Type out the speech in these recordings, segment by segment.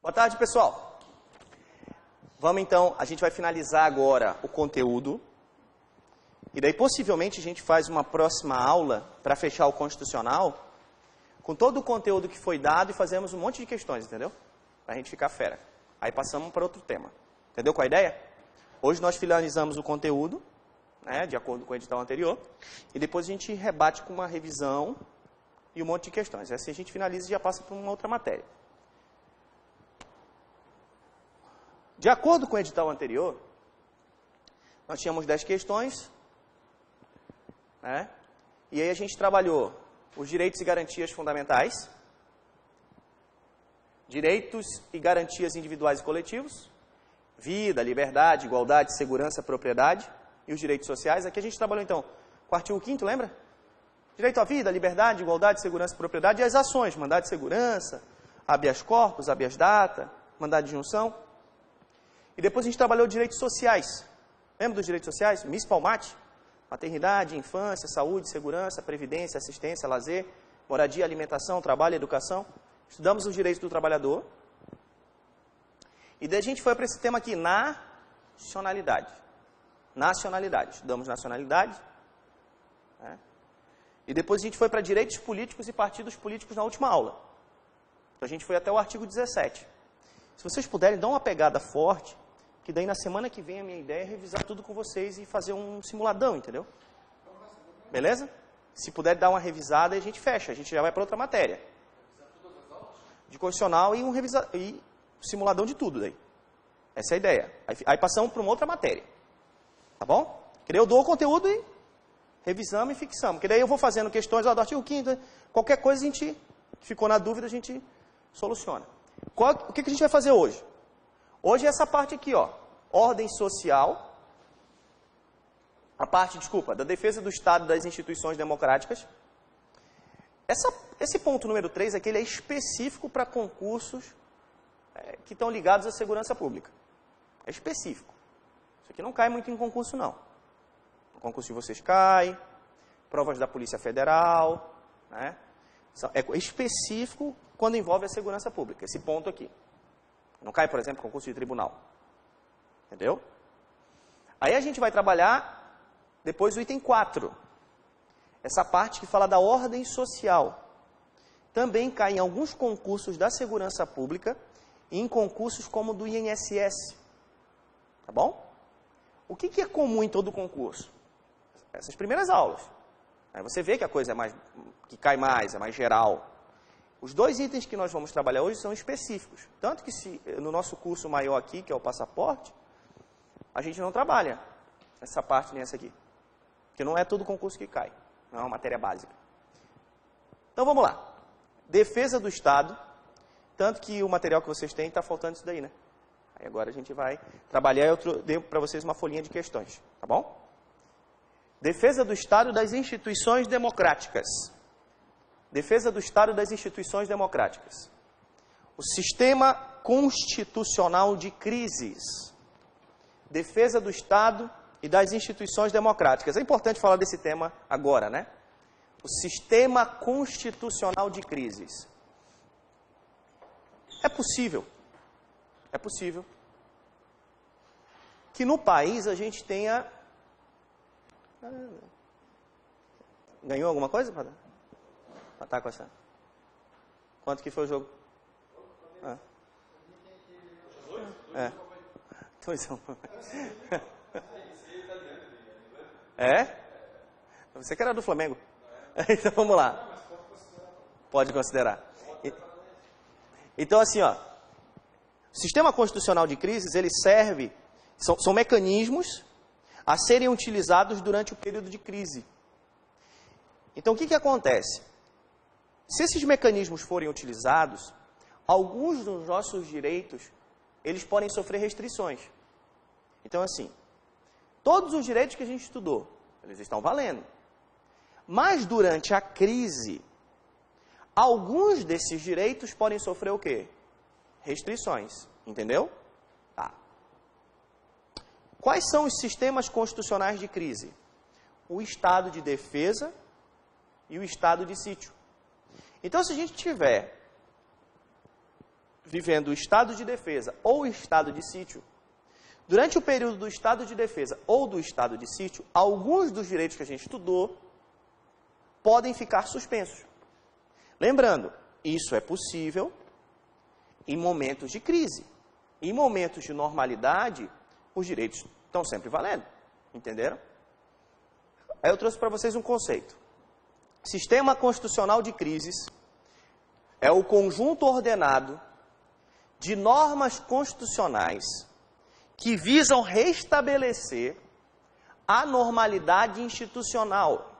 Boa tarde, pessoal. Vamos então, a gente vai finalizar agora o conteúdo. E daí, possivelmente, a gente faz uma próxima aula para fechar o constitucional com todo o conteúdo que foi dado e fazemos um monte de questões, entendeu? Para a gente ficar fera. Aí passamos para outro tema. Entendeu qual a ideia? Hoje nós finalizamos o conteúdo, né, de acordo com o edital anterior, e depois a gente rebate com uma revisão e um monte de questões. Assim a gente finaliza e já passa para uma outra matéria. De acordo com o edital anterior, nós tínhamos 10 questões, né? E aí a gente trabalhou os direitos e garantias fundamentais, direitos e garantias individuais e coletivos, vida, liberdade, igualdade, segurança, propriedade e os direitos sociais. Aqui a gente trabalhou então com o artigo 5º, lembra? Direito à vida, liberdade, igualdade, segurança, propriedade e as ações, mandado de segurança, habeas corpus, habeas data, mandado de junção. E depois a gente trabalhou direitos sociais. Lembra dos direitos sociais? Miss Palmate, maternidade, infância, saúde, segurança, previdência, assistência, lazer, moradia, alimentação, trabalho, educação. Estudamos os direitos do trabalhador. E daí a gente foi para esse tema aqui, nacionalidade. Nacionalidade. Estudamos nacionalidade. Né? E depois a gente foi para direitos políticos e partidos políticos na última aula. Então a gente foi até o artigo 17. Se vocês puderem, dá uma pegada forte, que daí na semana que vem a minha ideia é revisar tudo com vocês e fazer um simuladão, entendeu? Beleza? Se puder dar uma revisada, a gente fecha. A gente já vai para outra matéria. De constitucional e um simuladão de tudo daí. Essa é a ideia. Aí passamos para uma outra matéria. Tá bom? Que daí eu dou o conteúdo e revisamos e fixamos. Que daí eu vou fazendo questões do artigo 5º. Qualquer coisa a gente ficou na dúvida, a gente soluciona. O que a gente vai fazer hoje? Hoje é essa parte aqui, ó. Ordem social. A parte, desculpa, da defesa do Estado e das instituições democráticas. Esse ponto número 3 aqui, ele é específico para concursos que estão ligados à segurança pública. É específico. Isso aqui não cai muito em concurso, não. O concurso de vocês cai, provas da Polícia Federal, né? É específico quando envolve a segurança pública, esse ponto aqui. Não cai, por exemplo, concurso de tribunal. Entendeu? Aí a gente vai trabalhar depois o item 4. Essa parte que fala da ordem social. Também cai em alguns concursos da segurança pública e em concursos como o do INSS. Tá bom? O que é comum em todo concurso? Essas primeiras aulas. Aí você vê que a coisa é mais, que cai mais, é mais geral. Os 2 itens que nós vamos trabalhar hoje são específicos. Tanto que no nosso curso maior aqui, que é o passaporte, a gente não trabalha essa parte nem essa aqui. Porque não é todo concurso que cai. Não é uma matéria básica. Então vamos lá. Defesa do Estado. Tanto que o material que vocês têm está faltando isso daí, né? Aí agora a gente vai trabalhar e eu dei para vocês uma folhinha de questões. Tá bom? Defesa do Estado e das instituições democráticas. Defesa do Estado e das instituições democráticas. O sistema constitucional de crises. Defesa do Estado e das instituições democráticas. É importante falar desse tema agora, né? O sistema constitucional de crises. É possível que no país a gente tenha... Ganhou alguma coisa, Padre? Tá com essa. Quanto que foi o jogo? É? Você que era do Flamengo. Então vamos lá. Pode considerar. Então assim, ó. O sistema constitucional de crises, ele serve, são mecanismos a serem utilizados durante o período de crise. Então o que acontece? Se esses mecanismos forem utilizados, alguns dos nossos direitos, eles podem sofrer restrições. Então, assim, todos os direitos que a gente estudou, eles estão valendo. Mas, durante a crise, alguns desses direitos podem sofrer o quê? Restrições. Entendeu? Tá. Quais são os sistemas constitucionais de crise? O estado de defesa e o estado de sítio. Então, se a gente tiver vivendo o estado de defesa ou o estado de sítio, durante o período do estado de defesa ou do estado de sítio, alguns dos direitos que a gente estudou podem ficar suspensos. Lembrando, isso é possível em momentos de crise. Em momentos de normalidade, os direitos estão sempre valendo. Entenderam? Aí eu trouxe para vocês um conceito. Sistema constitucional de crises é o conjunto ordenado de normas constitucionais que visam restabelecer a normalidade institucional.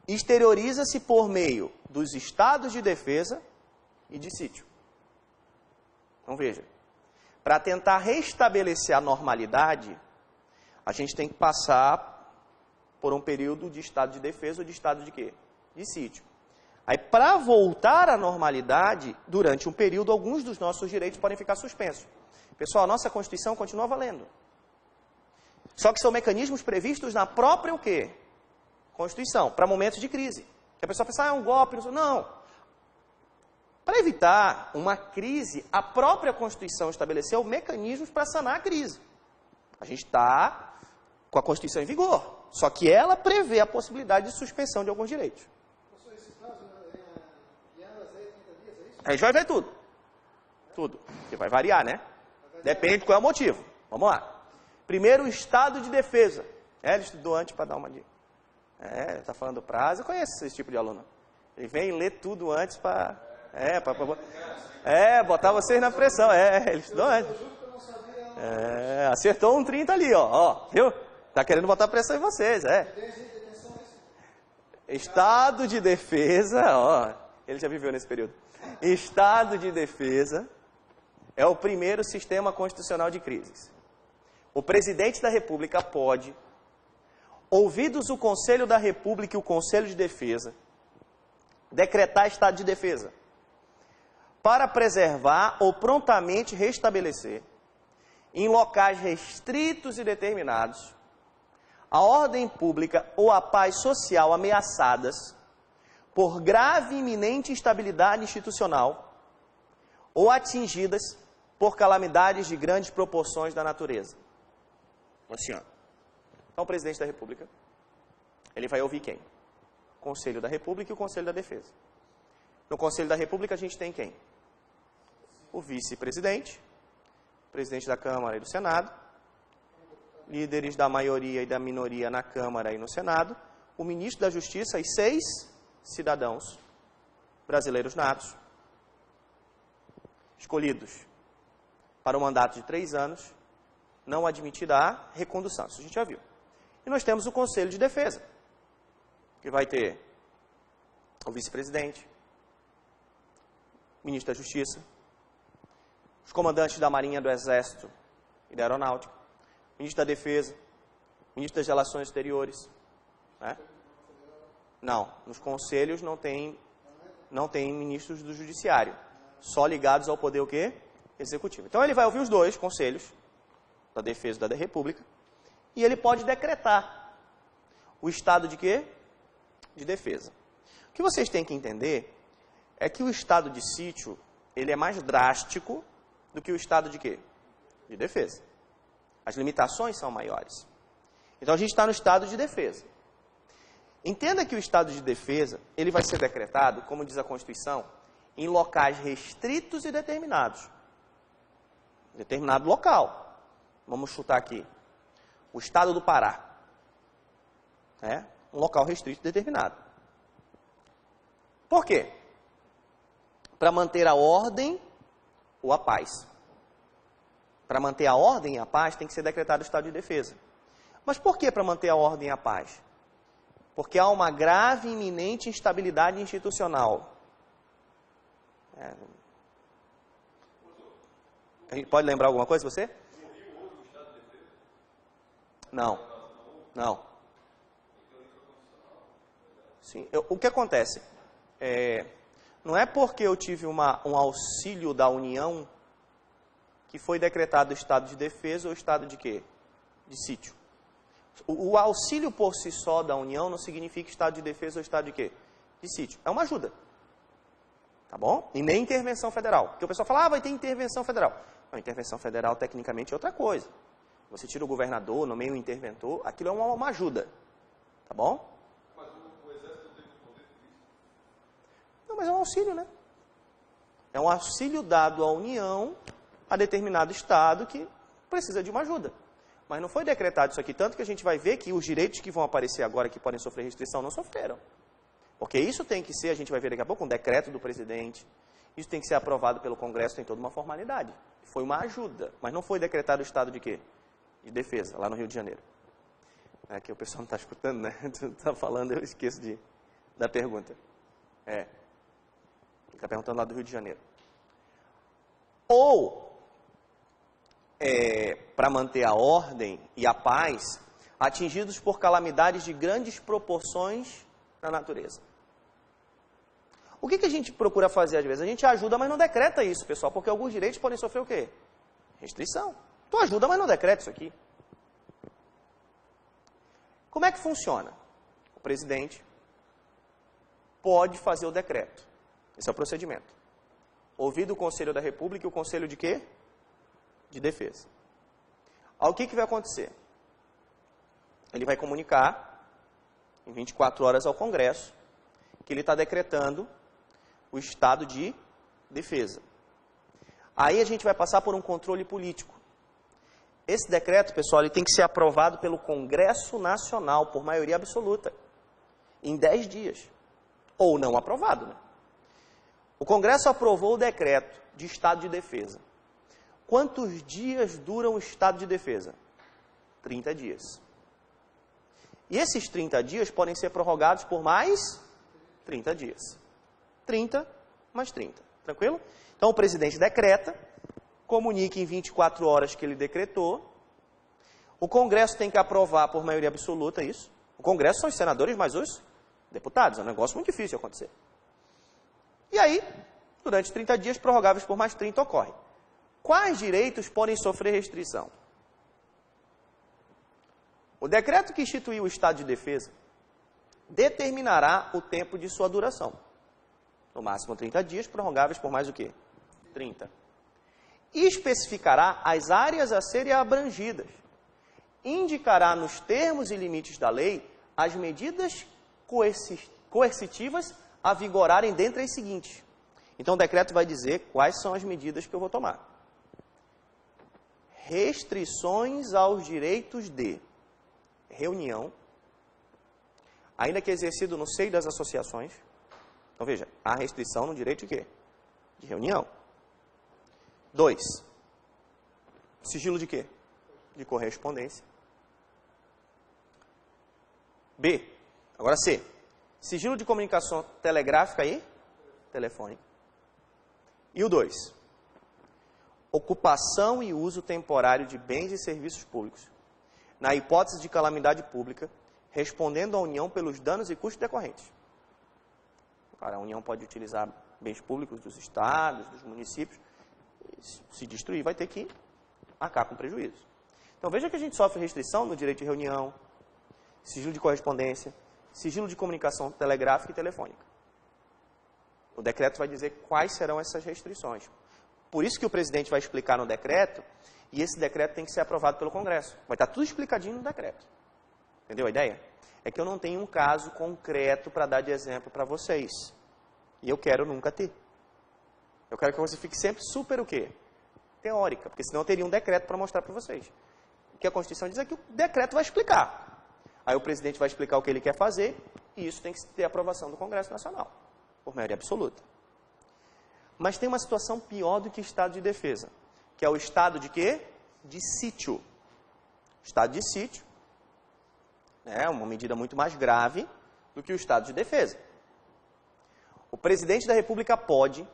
Exterioriza-se por meio dos estados de defesa e de sítio. Então veja, para tentar restabelecer a normalidade, a gente tem que passar por um período de estado de defesa ou de estado de quê? De sítio. Aí, para voltar à normalidade, durante um período, alguns dos nossos direitos podem ficar suspensos. Pessoal, a nossa Constituição continua valendo. Só que são mecanismos previstos na própria o quê? Constituição, para momentos de crise. Que a pessoa pensa, é um golpe, não. Para evitar uma crise, a própria Constituição estabeleceu mecanismos para sanar a crise. A gente está com a Constituição em vigor, só que ela prevê a possibilidade de suspensão de alguns direitos. A gente vai ver tudo. Tudo. Porque vai variar, né? Depende de qual é o motivo. Vamos lá. Primeiro, o estado de defesa. Ele estudou antes para dar uma dica. Está falando prazo. Eu conheço esse tipo de aluno. Ele vem ler tudo antes para... botar vocês na pressão. Ele estudou antes. Acertou um 30 ali, ó. Viu? Tá querendo botar pressão em vocês, Estado de defesa, ó. Ele já viveu nesse período. Estado de defesa é o primeiro sistema constitucional de crises. O presidente da República pode, ouvidos o Conselho da República e o Conselho de Defesa, decretar estado de defesa para preservar ou prontamente restabelecer, em locais restritos e determinados, a ordem pública ou a paz social ameaçadas por grave e iminente instabilidade institucional ou atingidas por calamidades de grandes proporções da natureza. Assim, ó. Então, o presidente da República, ele vai ouvir quem? O Conselho da República e o Conselho da Defesa. No Conselho da República, a gente tem quem? O vice-presidente, o presidente da Câmara e do Senado, líderes da maioria e da minoria na Câmara e no Senado, o ministro da Justiça e 6 cidadãos brasileiros natos, escolhidos para um mandato de 3 anos, não admitirá recondução. Isso a gente já viu. E nós temos o Conselho de Defesa, que vai ter o vice-presidente, ministro da Justiça, os comandantes da Marinha, do Exército e da Aeronáutica, ministro da Defesa, ministro das Relações Exteriores, né? Não, nos conselhos não tem ministros do Judiciário, só ligados ao poder o quê? Executivo. Então ele vai ouvir os dois conselhos, da Defesa e da República, e ele pode decretar o estado de quê? De defesa. O que vocês têm que entender é que o estado de sítio, ele é mais drástico do que o estado de quê? De defesa. As limitações são maiores. Então a gente está no estado de defesa. Entenda que o estado de defesa, ele vai ser decretado, como diz a Constituição, em locais restritos e determinados. Determinado local. Vamos chutar aqui. O estado do Pará. Um local restrito e determinado. Por quê? Para manter a ordem ou a paz. Para manter a ordem e a paz tem que ser decretado o estado de defesa. Mas por que para manter a ordem e a paz? Porque há uma grave e iminente instabilidade institucional. A gente pode lembrar alguma coisa, você? Não. Sim, o que acontece? Não é porque eu tive um auxílio da União que foi decretado o estado de defesa ou estado de quê? De sítio. O auxílio por si só da União não significa estado de defesa ou estado de quê? De sítio. É uma ajuda. Tá bom? E nem intervenção federal. Porque o pessoal fala, vai ter intervenção federal. Não, intervenção federal tecnicamente é outra coisa. Você tira o governador, nomeia um interventor, aquilo é uma ajuda. Tá bom? Mas o Exército tem o poder disso? Não, mas é um auxílio, né? É um auxílio dado à União, a determinado Estado que precisa de uma ajuda. Mas não foi decretado isso aqui, tanto que a gente vai ver que os direitos que vão aparecer agora, que podem sofrer restrição, não sofreram. Porque isso tem que ser, a gente vai ver daqui a pouco, um decreto do presidente. Isso tem que ser aprovado pelo Congresso, tem toda uma formalidade. Foi uma ajuda, mas não foi decretado o estado de quê? De defesa, lá no Rio de Janeiro. É que o pessoal não está escutando, né? Tu está falando, eu esqueço da pergunta. Ele está perguntando lá do Rio de Janeiro. Ou, para manter a ordem e a paz, atingidos por calamidades de grandes proporções na natureza. O que a gente procura fazer às vezes? A gente ajuda, mas não decreta isso, pessoal, porque alguns direitos podem sofrer o quê? Restrição. Tu ajuda, mas não decreta isso aqui. Como é que funciona? O presidente pode fazer o decreto. Esse é o procedimento. Ouvido o Conselho da República e o Conselho de quê? De Defesa. Aí o que vai acontecer? Ele vai comunicar em 24 horas ao Congresso que ele está decretando o estado de defesa. Aí a gente vai passar por um controle político. Esse decreto, pessoal, ele tem que ser aprovado pelo Congresso Nacional, por maioria absoluta, em 10 dias. Ou não aprovado, né? O Congresso aprovou o decreto de estado de defesa. Quantos dias dura o estado de defesa? 30 dias. E esses 30 dias podem ser prorrogados por mais 30 dias. 30 mais 30. Tranquilo? Então o presidente decreta, comunica em 24 horas que ele decretou. O Congresso tem que aprovar por maioria absoluta isso. O Congresso são os senadores mais os deputados. É um negócio muito difícil de acontecer. E aí, durante 30 dias, prorrogáveis por mais 30, ocorre. Quais direitos podem sofrer restrição? O decreto que instituiu o estado de defesa determinará o tempo de sua duração. No máximo 30 dias, prorrogáveis por mais o quê? 30. E especificará as áreas a serem abrangidas. Indicará nos termos e limites da lei as medidas coercitivas a vigorarem dentre as seguintes. Então o decreto vai dizer quais são as medidas que eu vou tomar. Restrições aos direitos de reunião, ainda que exercido no seio das associações. Então veja, há restrição no direito de quê? De reunião. 2. Sigilo de quê? De correspondência. B. Agora C. Sigilo de comunicação telegráfica e telefônica. E o 2. Ocupação e uso temporário de bens e serviços públicos, na hipótese de calamidade pública, respondendo à União pelos danos e custos decorrentes. A União pode utilizar bens públicos dos estados, dos municípios, se destruir, vai ter que arcar com prejuízo. Então veja que a gente sofre restrição no direito de reunião, sigilo de correspondência, sigilo de comunicação telegráfica e telefônica. O decreto vai dizer quais serão essas restrições. Por isso que o presidente vai explicar no decreto, e esse decreto tem que ser aprovado pelo Congresso. Vai estar tudo explicadinho no decreto. Entendeu a ideia? É que eu não tenho um caso concreto para dar de exemplo para vocês. E eu quero nunca ter. Eu quero que você fique sempre super o quê? Teórica, porque senão eu teria um decreto para mostrar para vocês. O que a Constituição diz é que o decreto vai explicar. Aí o presidente vai explicar o que ele quer fazer, e isso tem que ter aprovação do Congresso Nacional, por maioria absoluta. Mas tem uma situação pior do que estado de defesa, que é o estado de quê? De sítio. Estado de sítio é uma medida muito mais grave do que o estado de defesa. O presidente da República pode,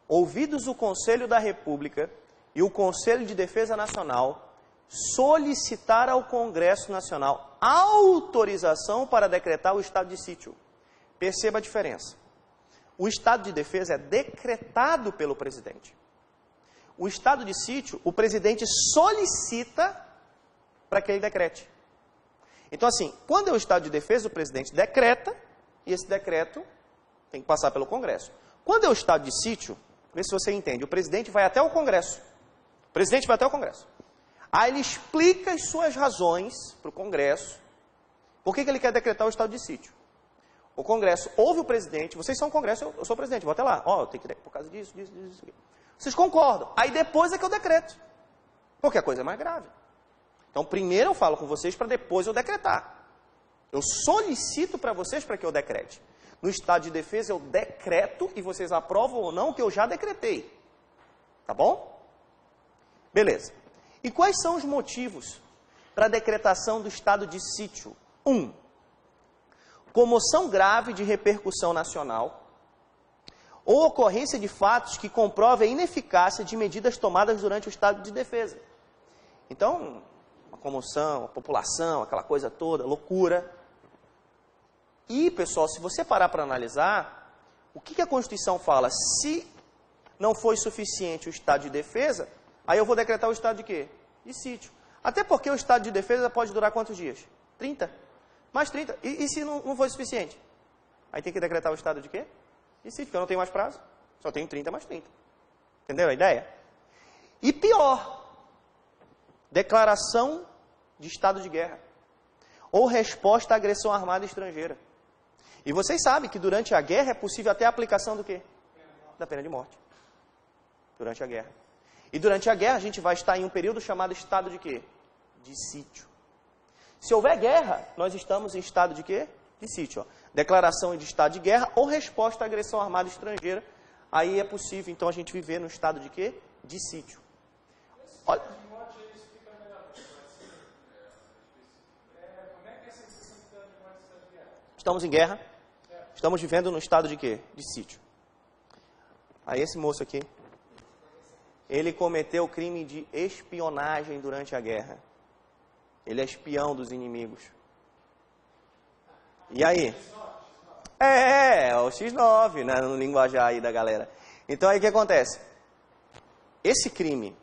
ouvidos o Conselho da República e o Conselho de Defesa Nacional, solicitar ao Congresso Nacional autorização para decretar o estado de sítio. Perceba a diferença. O estado de defesa é decretado pelo presidente. O estado de sítio, o presidente solicita para que ele decrete. Então, assim, quando é o estado de defesa, o presidente decreta, e esse decreto tem que passar pelo Congresso. Quando é o estado de sítio, vê se você entende, o presidente vai até o Congresso. O presidente vai até o Congresso. Aí ele explica as suas razões para o Congresso. Por que ele quer decretar o estado de sítio? O Congresso ouve o presidente, vocês são o Congresso, eu sou o presidente, vou até lá. Ó, eu tenho que por causa disso. Vocês concordam. Aí depois é que eu decreto. Porque a coisa é mais grave. Então primeiro eu falo com vocês para depois eu decretar. Eu solicito para vocês para que eu decrete. No estado de defesa eu decreto e vocês aprovam ou não que eu já decretei. Tá bom? Beleza. E quais são os motivos para a decretação do estado de sítio? 1. Comoção grave de repercussão nacional ou ocorrência de fatos que comprovem a ineficácia de medidas tomadas durante o estado de defesa. Então, uma comoção, a população, aquela coisa toda, loucura. E, pessoal, se você parar para analisar, o que a Constituição fala? Se não foi suficiente o estado de defesa, aí eu vou decretar o estado de quê? De sítio. Até porque o estado de defesa pode durar quantos dias? 30. Mais 30. E se não foi suficiente? Aí tem que decretar o estado de quê? De sítio, porque eu não tenho mais prazo. Só tenho 30 mais 30. Entendeu a ideia? E pior, declaração de estado de guerra. Ou resposta à agressão armada estrangeira. E vocês sabem que durante a guerra é possível até a aplicação do quê? Da pena de morte. Durante a guerra. E durante a guerra a gente vai estar em um período chamado estado de quê? De sítio. Se houver guerra, nós estamos em estado de quê? De sítio. Ó. Declaração de estado de guerra ou resposta à agressão armada estrangeira. Aí é possível, então, a gente viver no estado de quê? De sítio. Olha. Estamos em guerra. Estamos vivendo no estado de quê? De sítio. Aí esse moço aqui, ele cometeu o crime de espionagem durante a guerra. Ele é espião dos inimigos. E aí? É o X9, né, no linguajar aí da galera. Então aí o que acontece? Esse crime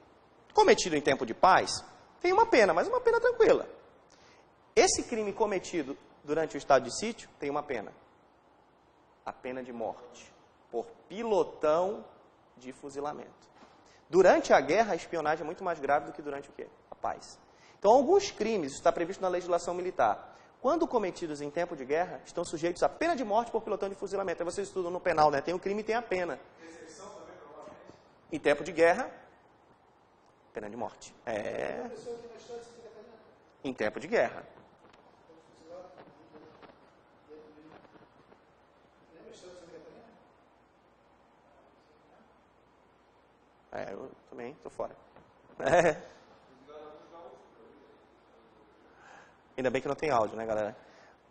cometido em tempo de paz tem uma pena, mas uma pena tranquila. Esse crime cometido durante o estado de sítio tem uma pena. A pena de morte por pilotão de fuzilamento. Durante a guerra, a espionagem é muito mais grave do que durante o quê? A paz. Então, alguns crimes, isso está previsto na legislação militar, quando cometidos em tempo de guerra, estão sujeitos à pena de morte por pilotão de fuzilamento. Aí vocês estudam no penal, né? Tem o crime e tem a pena. Em tempo de guerra, pena de morte. Em tempo de guerra. Eu também estou fora. Ainda bem que não tem áudio, né, galera?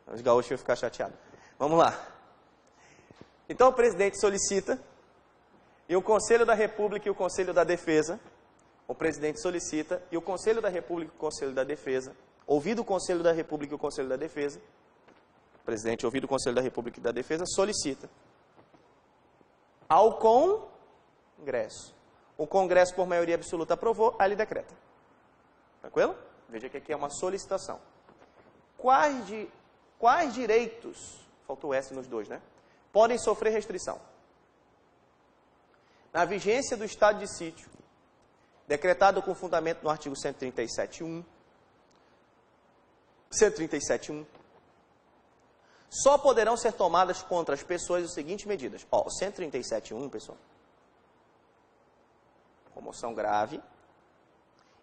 Os gaúchos vão ficar chateados. Vamos lá. Então, o presidente solicita, e o Conselho da República e o Conselho da Defesa, o presidente solicita, e o Conselho da República e o Conselho da Defesa, ouvido o Conselho da República e o Conselho da Defesa, o presidente, ouvido o Conselho da República e da Defesa, solicita ao Congresso. O Congresso, por maioria absoluta, aprovou, aí ele decreta. Tranquilo? Veja que aqui é uma solicitação. Quais direitos, faltou o S nos dois, né? Podem sofrer restrição? Na vigência do estado de sítio, decretado com fundamento no artigo 137.1, 137.1, só poderão ser tomadas contra as pessoas as seguintes medidas. Ó, o 137.1, pessoal, comoção grave,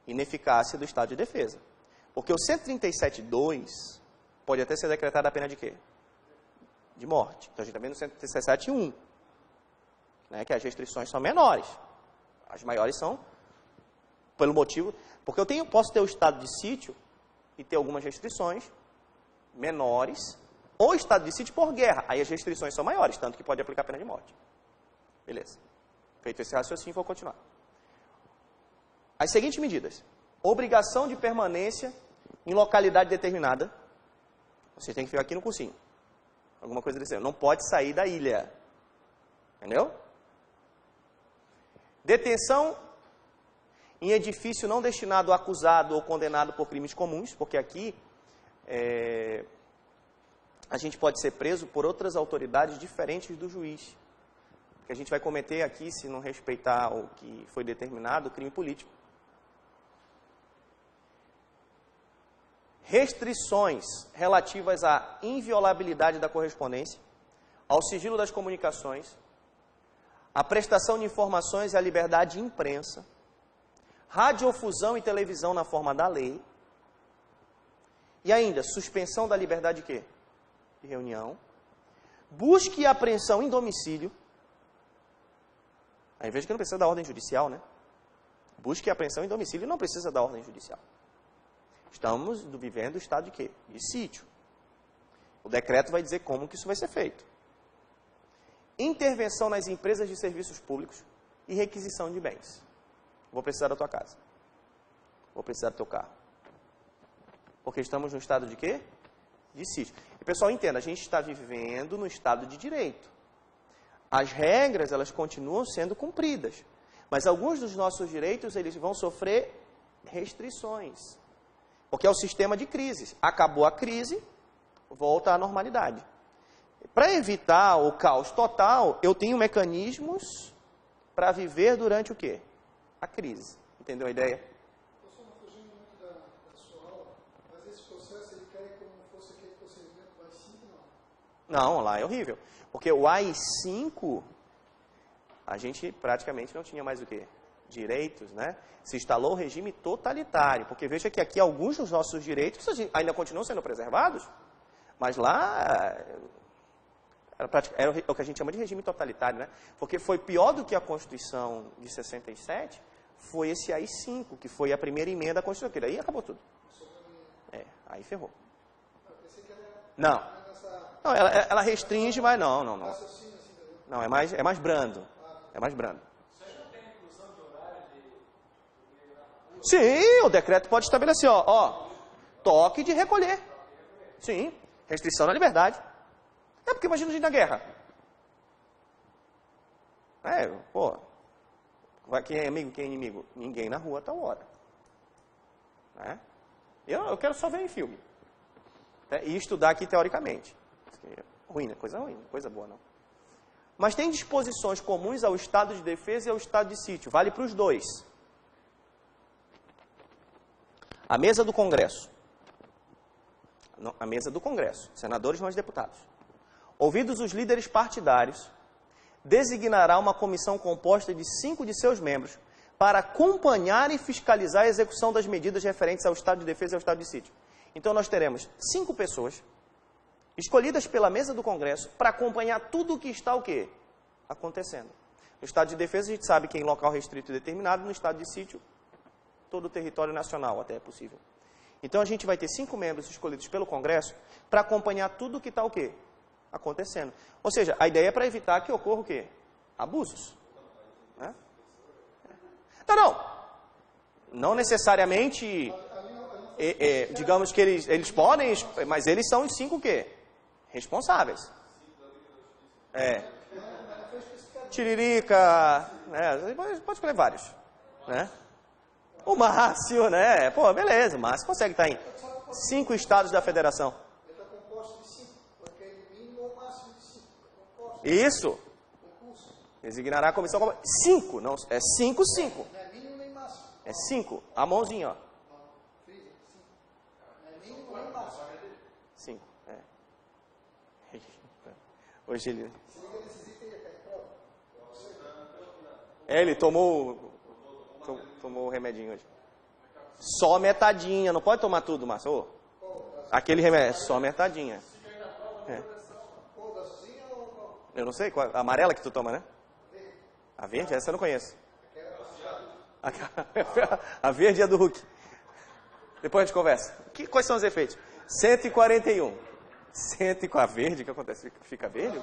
ineficácia do estado de defesa. Porque o 137.2 pode até ser decretada a pena de quê? De morte. Então a gente está vendo o 137.1, né, que as restrições são menores. As maiores são pelo motivo... Porque eu posso ter o estado de sítio e ter algumas restrições menores, ou estado de sítio por guerra. Aí as restrições são maiores, tanto que pode aplicar a pena de morte. Beleza. Feito esse raciocínio, vou continuar. As seguintes medidas. Obrigação de permanência em localidade determinada. Você tem que ficar aqui no cursinho. Alguma coisa desse. Não pode sair da ilha. Entendeu? Detenção em edifício não destinado a acusado ou condenado por crimes comuns, porque aqui a gente pode ser preso por outras autoridades diferentes do juiz. que a gente vai cometer aqui, se não respeitar o que foi determinado, crime político. Restrições relativas à inviolabilidade da correspondência, ao sigilo das comunicações, à prestação de informações e à liberdade de imprensa, radiodifusão e televisão na forma da lei, e ainda, suspensão da liberdade de quê? De reunião, busca e apreensão em domicílio, aí veja que não precisa da ordem judicial, né? Busca e apreensão em domicílio não precisa da ordem judicial. Estamos vivendo o estado de quê? De sítio. O decreto vai dizer como que isso vai ser feito. Intervenção nas empresas de serviços públicos e requisição de bens. Vou precisar da tua casa. Vou precisar do teu carro. Porque estamos no estado de quê? De sítio. E pessoal, entenda, a gente está vivendo no estado de direito. As regras, elas continuam sendo cumpridas. Mas alguns dos nossos direitos, eles vão sofrer restrições. Porque é o sistema de crises. Acabou a crise, volta à normalidade. Para evitar o caos total, eu tenho mecanismos para viver durante o quê? A crise. Entendeu a ideia? Professor, não fugindo muito da sua aula, mas esse processo, ele quer como fosse aquele procedimento do AI-5, não? Não, lá é horrível. Porque o AI-5, a gente praticamente não tinha mais o quê? Direitos, né? Se instalou o regime totalitário. Porque veja que aqui alguns dos nossos direitos ainda continuam sendo preservados, mas lá era o que a gente chama de regime totalitário, né? Porque foi pior do que a Constituição de 67, foi esse AI-5, que foi a primeira emenda da Constituição. Que daí acabou tudo. Aí ferrou. Não. Não, ela restringe, mas não. Não, é mais brando. É mais brando. Sim, o decreto pode estabelecer, toque de recolher. Sim, restrição na liberdade. É porque imagina a gente na guerra. Quem é amigo, quem é inimigo? Ninguém na rua a tal hora. Eu quero só ver em filme. E estudar aqui teoricamente. Ruim, coisa ruim, coisa boa não. Mas tem disposições comuns ao estado de defesa e ao estado de sítio. Vale para os dois. A mesa do Congresso. A mesa do Congresso. Senadores mais deputados. Ouvidos os líderes partidários, designará uma comissão composta de 5 de seus membros para acompanhar e fiscalizar a execução das medidas referentes ao estado de defesa e ao estado de sítio. Então nós teremos 5 pessoas escolhidas pela mesa do Congresso para acompanhar tudo o que está o quê? Acontecendo. No estado de defesa a gente sabe que em local restrito e determinado, no estado de sítio, todo o território nacional até é possível. Então a gente vai ter 5 membros escolhidos pelo Congresso para acompanhar tudo o que está o quê? Acontecendo. Ou seja, a ideia é para evitar que ocorra o quê? Abusos. Né? Não necessariamente, digamos que eles podem, mas eles são os 5 o quê? Responsáveis. Tiririca, pode escolher vários. Né? O Márcio, né? Beleza, o Márcio consegue estar em 5 estados da federação. Ele está composto de 5, porque é no mínimo ou máximo de 5. Isso. Designará a comissão. 5, não, é 5, 5. Não é mínimo nem máximo. É 5. A mãozinha, ó. Não é mínimo nem máximo. 5, Hoje ele... Ele tomou o remedinho hoje. Só metadinha, não pode tomar tudo, Márcio. Aquele remédio, só metadinha. Eu não sei, a amarela que tu toma, né? A verde? Essa eu não conheço. A verde é do Hulk. Depois a gente conversa. Quais são os efeitos? 141. Com a verde, o que acontece? Fica verde?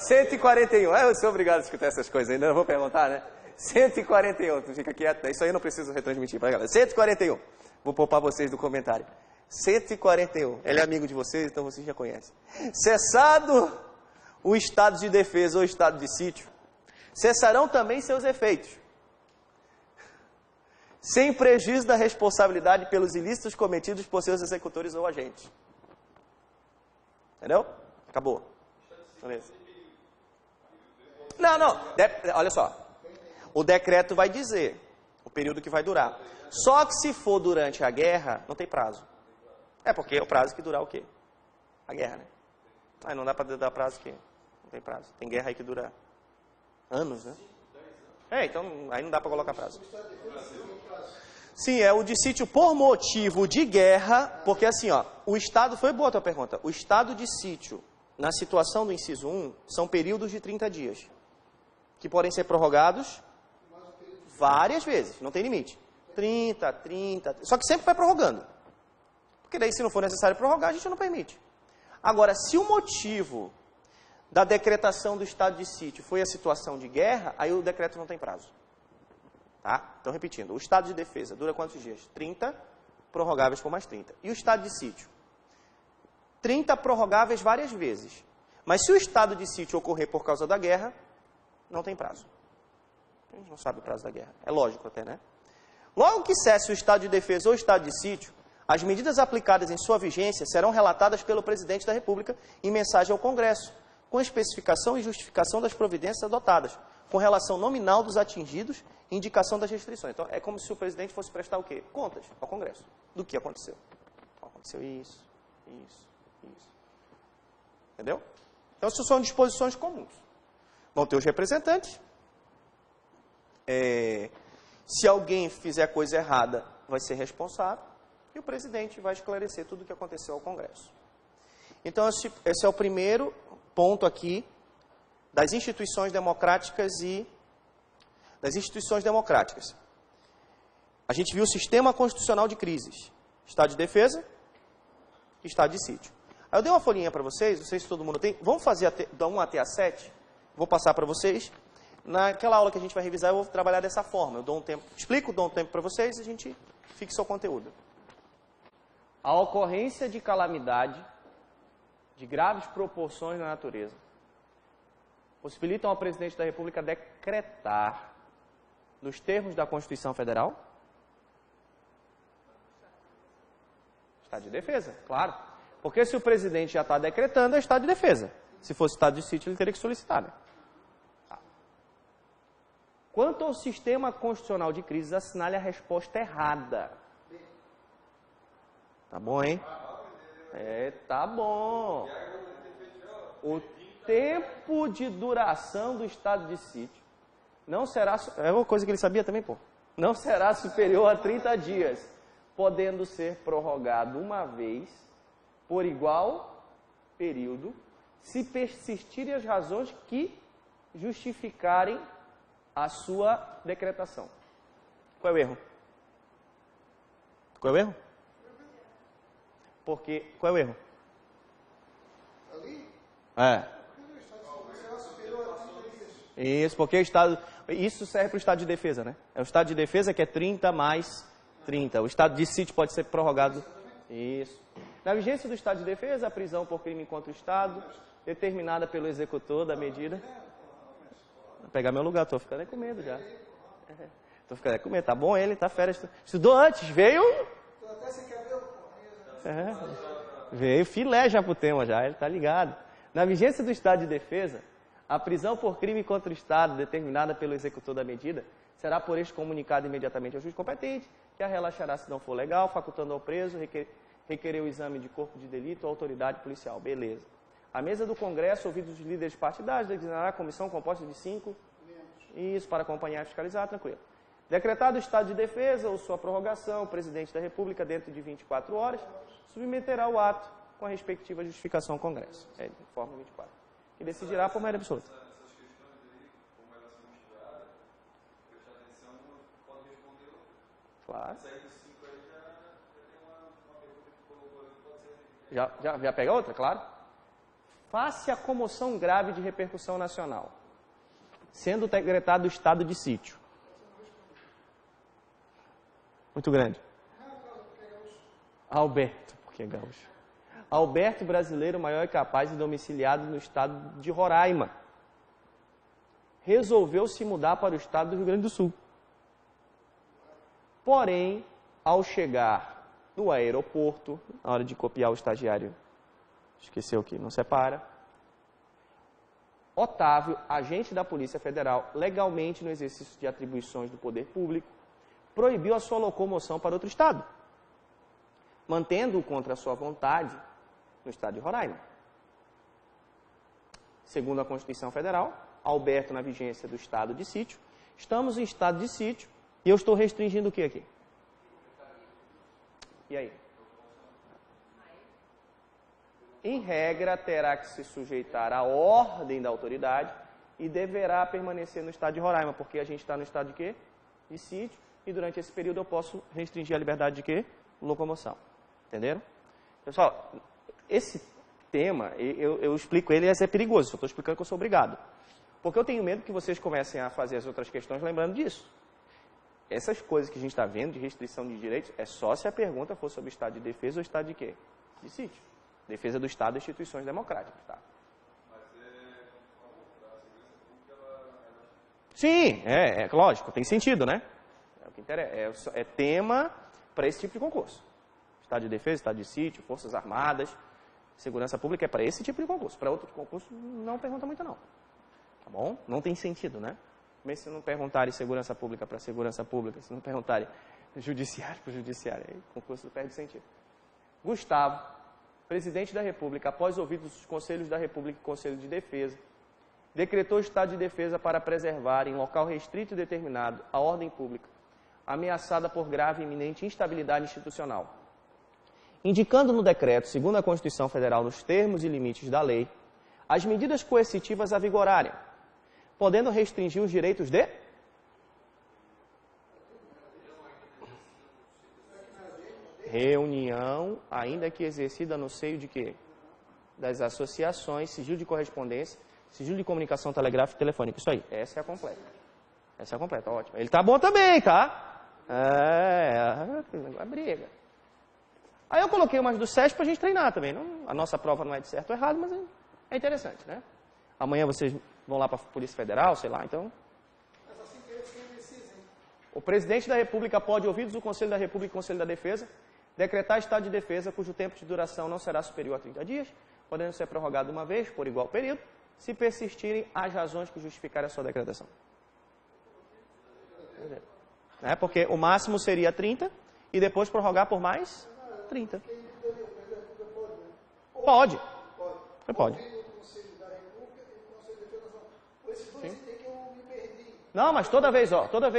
...141. Eu sou obrigado a escutar essas coisas, ainda não vou perguntar, né? 141. Tu fica quieto. Isso aí eu não preciso retransmitir para a galera. 141. Vou poupar vocês do comentário. 141. Ele é amigo de vocês, então vocês já conhecem. Cessado o estado de defesa ou estado de sítio, cessarão também seus efeitos, sem prejuízo da responsabilidade pelos ilícitos cometidos por seus executores ou agentes. Entendeu? Acabou. Beleza. Não. Olha só. O decreto vai dizer o período que vai durar. Só que se for durante a guerra, não tem prazo. É porque é o prazo que durar o quê? A guerra, né? Aí não dá para dar prazo que não tem prazo. Tem guerra aí que dura anos, né? Então aí não dá para colocar prazo. Sim, é o de sítio por motivo de guerra, porque assim, ó, o estado, foi boa a tua pergunta, o estado de sítio, na situação do inciso 1, são períodos de 30 dias, que podem ser prorrogados várias vezes, não tem limite. 30, só que sempre vai prorrogando. Porque daí, se não for necessário prorrogar, a gente não permite. Agora, se o motivo da decretação do estado de sítio foi a situação de guerra, aí o decreto não tem prazo. Tá? Então, repetindo, o estado de defesa dura quantos dias? 30, prorrogáveis por mais 30. E o estado de sítio? 30 prorrogáveis várias vezes. Mas se o estado de sítio ocorrer por causa da guerra, não tem prazo. A gente não sabe o prazo da guerra. É lógico até, né? Logo que cesse o estado de defesa ou o estado de sítio, as medidas aplicadas em sua vigência serão relatadas pelo presidente da República em mensagem ao Congresso, com especificação e justificação das providências adotadas, com relação nominal dos atingidos e indicação das restrições. Então, é como se o presidente fosse prestar o quê? Contas ao Congresso do que aconteceu. Aconteceu isso. Entendeu? Então, isso são disposições comuns. Vão ter os representantes. Se alguém fizer coisa errada, vai ser responsável. E o presidente vai esclarecer tudo o que aconteceu ao Congresso. Então, esse é o primeiro ponto aqui das instituições democráticas e das instituições democráticas. A gente viu o sistema constitucional de crises, estado de defesa e estado de sítio. Aí eu dei uma folhinha para vocês, não sei se todo mundo tem. Vamos fazer da 1 até a 7, vou passar para vocês. Naquela aula que a gente vai revisar, eu vou trabalhar dessa forma. Eu dou um tempo, explico, dou um tempo para vocês e a gente fixa o conteúdo. A ocorrência de calamidade de graves proporções na natureza possibilitam ao presidente da República decretar, nos termos da Constituição Federal, estado de defesa, claro. Porque se o presidente já está decretando, é estado de defesa. Se fosse estado de sítio, ele teria que solicitar, né? Quanto ao sistema constitucional de crises, assinale a resposta errada. Tá bom, hein? Tá bom. O tempo de duração do estado de sítio não será... É uma coisa que ele sabia também, pô. Não será superior a 30 dias, podendo ser prorrogado uma vez por igual período, se persistirem as razões que justificarem a sua decretação. Qual é o erro? Qual é o erro? Porque, qual é o erro? Isso, porque o estado... Isso serve para o estado de defesa, né? É o estado de defesa que é 30 mais 30. O estado de sítio pode ser prorrogado. Isso. Na vigência do estado de defesa, a prisão por crime contra o Estado, determinada pelo executor da medida... Vou pegar meu lugar, estou ficando com medo já. Estou ficando com medo, tá bom ele, tá férias. Estudou antes, veio... Veio filé já pro tema, já, ele tá ligado. Na vigência do estado de defesa, a prisão por crime contra o Estado, determinada pelo executor da medida, será por este comunicado imediatamente ao juiz competente, que a relaxará se não for legal, facultando ao preso requerer o exame de corpo de delito ou autoridade policial. Beleza. A mesa do Congresso, ouvidos os líderes partidários, designará a comissão composta de 5. Isso, para acompanhar e fiscalizar, tranquilo. Decretado o estado de defesa ou sua prorrogação, o presidente da República, dentro de 24 horas, submeterá o ato com a respectiva justificação ao Congresso. De forma 24. E decidirá por maioria absoluta. Essas questões aí, como elas são misturadas, prestar atenção, pode responder outra. Claro. Sair dos 5 aí já tem uma pergunta que colocou ali, pode ser. Já pega outra? Claro. Face à comoção grave de repercussão nacional, sendo decretado o estado de sítio. Muito grande. Alberto, porque é gaúcho. Alberto, brasileiro maior e capaz e domiciliado no estado de Roraima, resolveu se mudar para o estado do Rio Grande do Sul. Porém, ao chegar no aeroporto, na hora de copiar o estagiário Esqueceu aqui, não separa. Otávio, agente da Polícia Federal, legalmente no exercício de atribuições do poder público, proibiu a sua locomoção para outro estado, mantendo-o contra a sua vontade no estado de Roraima. Segundo a Constituição Federal, Alberto na vigência do estado de sítio, estamos em estado de sítio e eu estou restringindo o que aqui? E aí? Em regra, terá que se sujeitar à ordem da autoridade e deverá permanecer no estado de Roraima, porque a gente está no estado de quê? De sítio, e durante esse período eu posso restringir a liberdade de quê? Locomoção. Entenderam? Pessoal, esse tema, eu explico ele, mas é perigoso, só estou explicando que eu sou obrigado. Porque eu tenho medo que vocês comecem a fazer as outras questões lembrando disso. Essas coisas que a gente está vendo de restrição de direitos, é só se a pergunta for sobre estado de defesa ou estado de quê? De sítio. Defesa do Estado e instituições democráticas, tá? Mas a segurança pública, Sim, lógico, tem sentido, né? É o que interessa. É tema para esse tipo de concurso. Estado de defesa, estado de sítio, forças armadas, segurança pública é para esse tipo de concurso. Para outro concurso, não pergunta muito não. Tá bom? Não tem sentido, né? Mas se não perguntarem segurança pública para segurança pública, se não perguntarem judiciário para judiciário, aí o concurso perde sentido. Gustavo, presidente da República, após ouvidos os Conselhos da República e Conselho de Defesa, decretou estado de defesa para preservar, em local restrito e determinado, a ordem pública, ameaçada por grave e iminente instabilidade institucional. Indicando no decreto, segundo a Constituição Federal, nos termos e limites da lei, as medidas coercitivas a vigorarem, podendo restringir os direitos de reunião, ainda que exercida no seio de quê? Das associações, sigilo de correspondência, sigilo de comunicação telegráfica e telefônica. Isso aí, essa é a completa. Essa é a completa, ótimo. Ele tá bom também, tá? É briga. Aí eu coloquei umas do SESC pra gente treinar também. A nossa prova não é de certo ou errado, mas é interessante, né? Amanhã vocês vão lá para a Polícia Federal, sei lá, então... Mas assim que eles decidem. O presidente da República pode, ouvidos o Conselho da República e o Conselho da Defesa, decretar estado de defesa cujo tempo de duração não será superior a 30 dias, podendo ser prorrogado uma vez por igual período, se persistirem as razões que justificarem a sua decretação. Porque o máximo seria 30 e depois prorrogar por mais 30. Pode. Você pode. Não, mas toda vez, ó, todas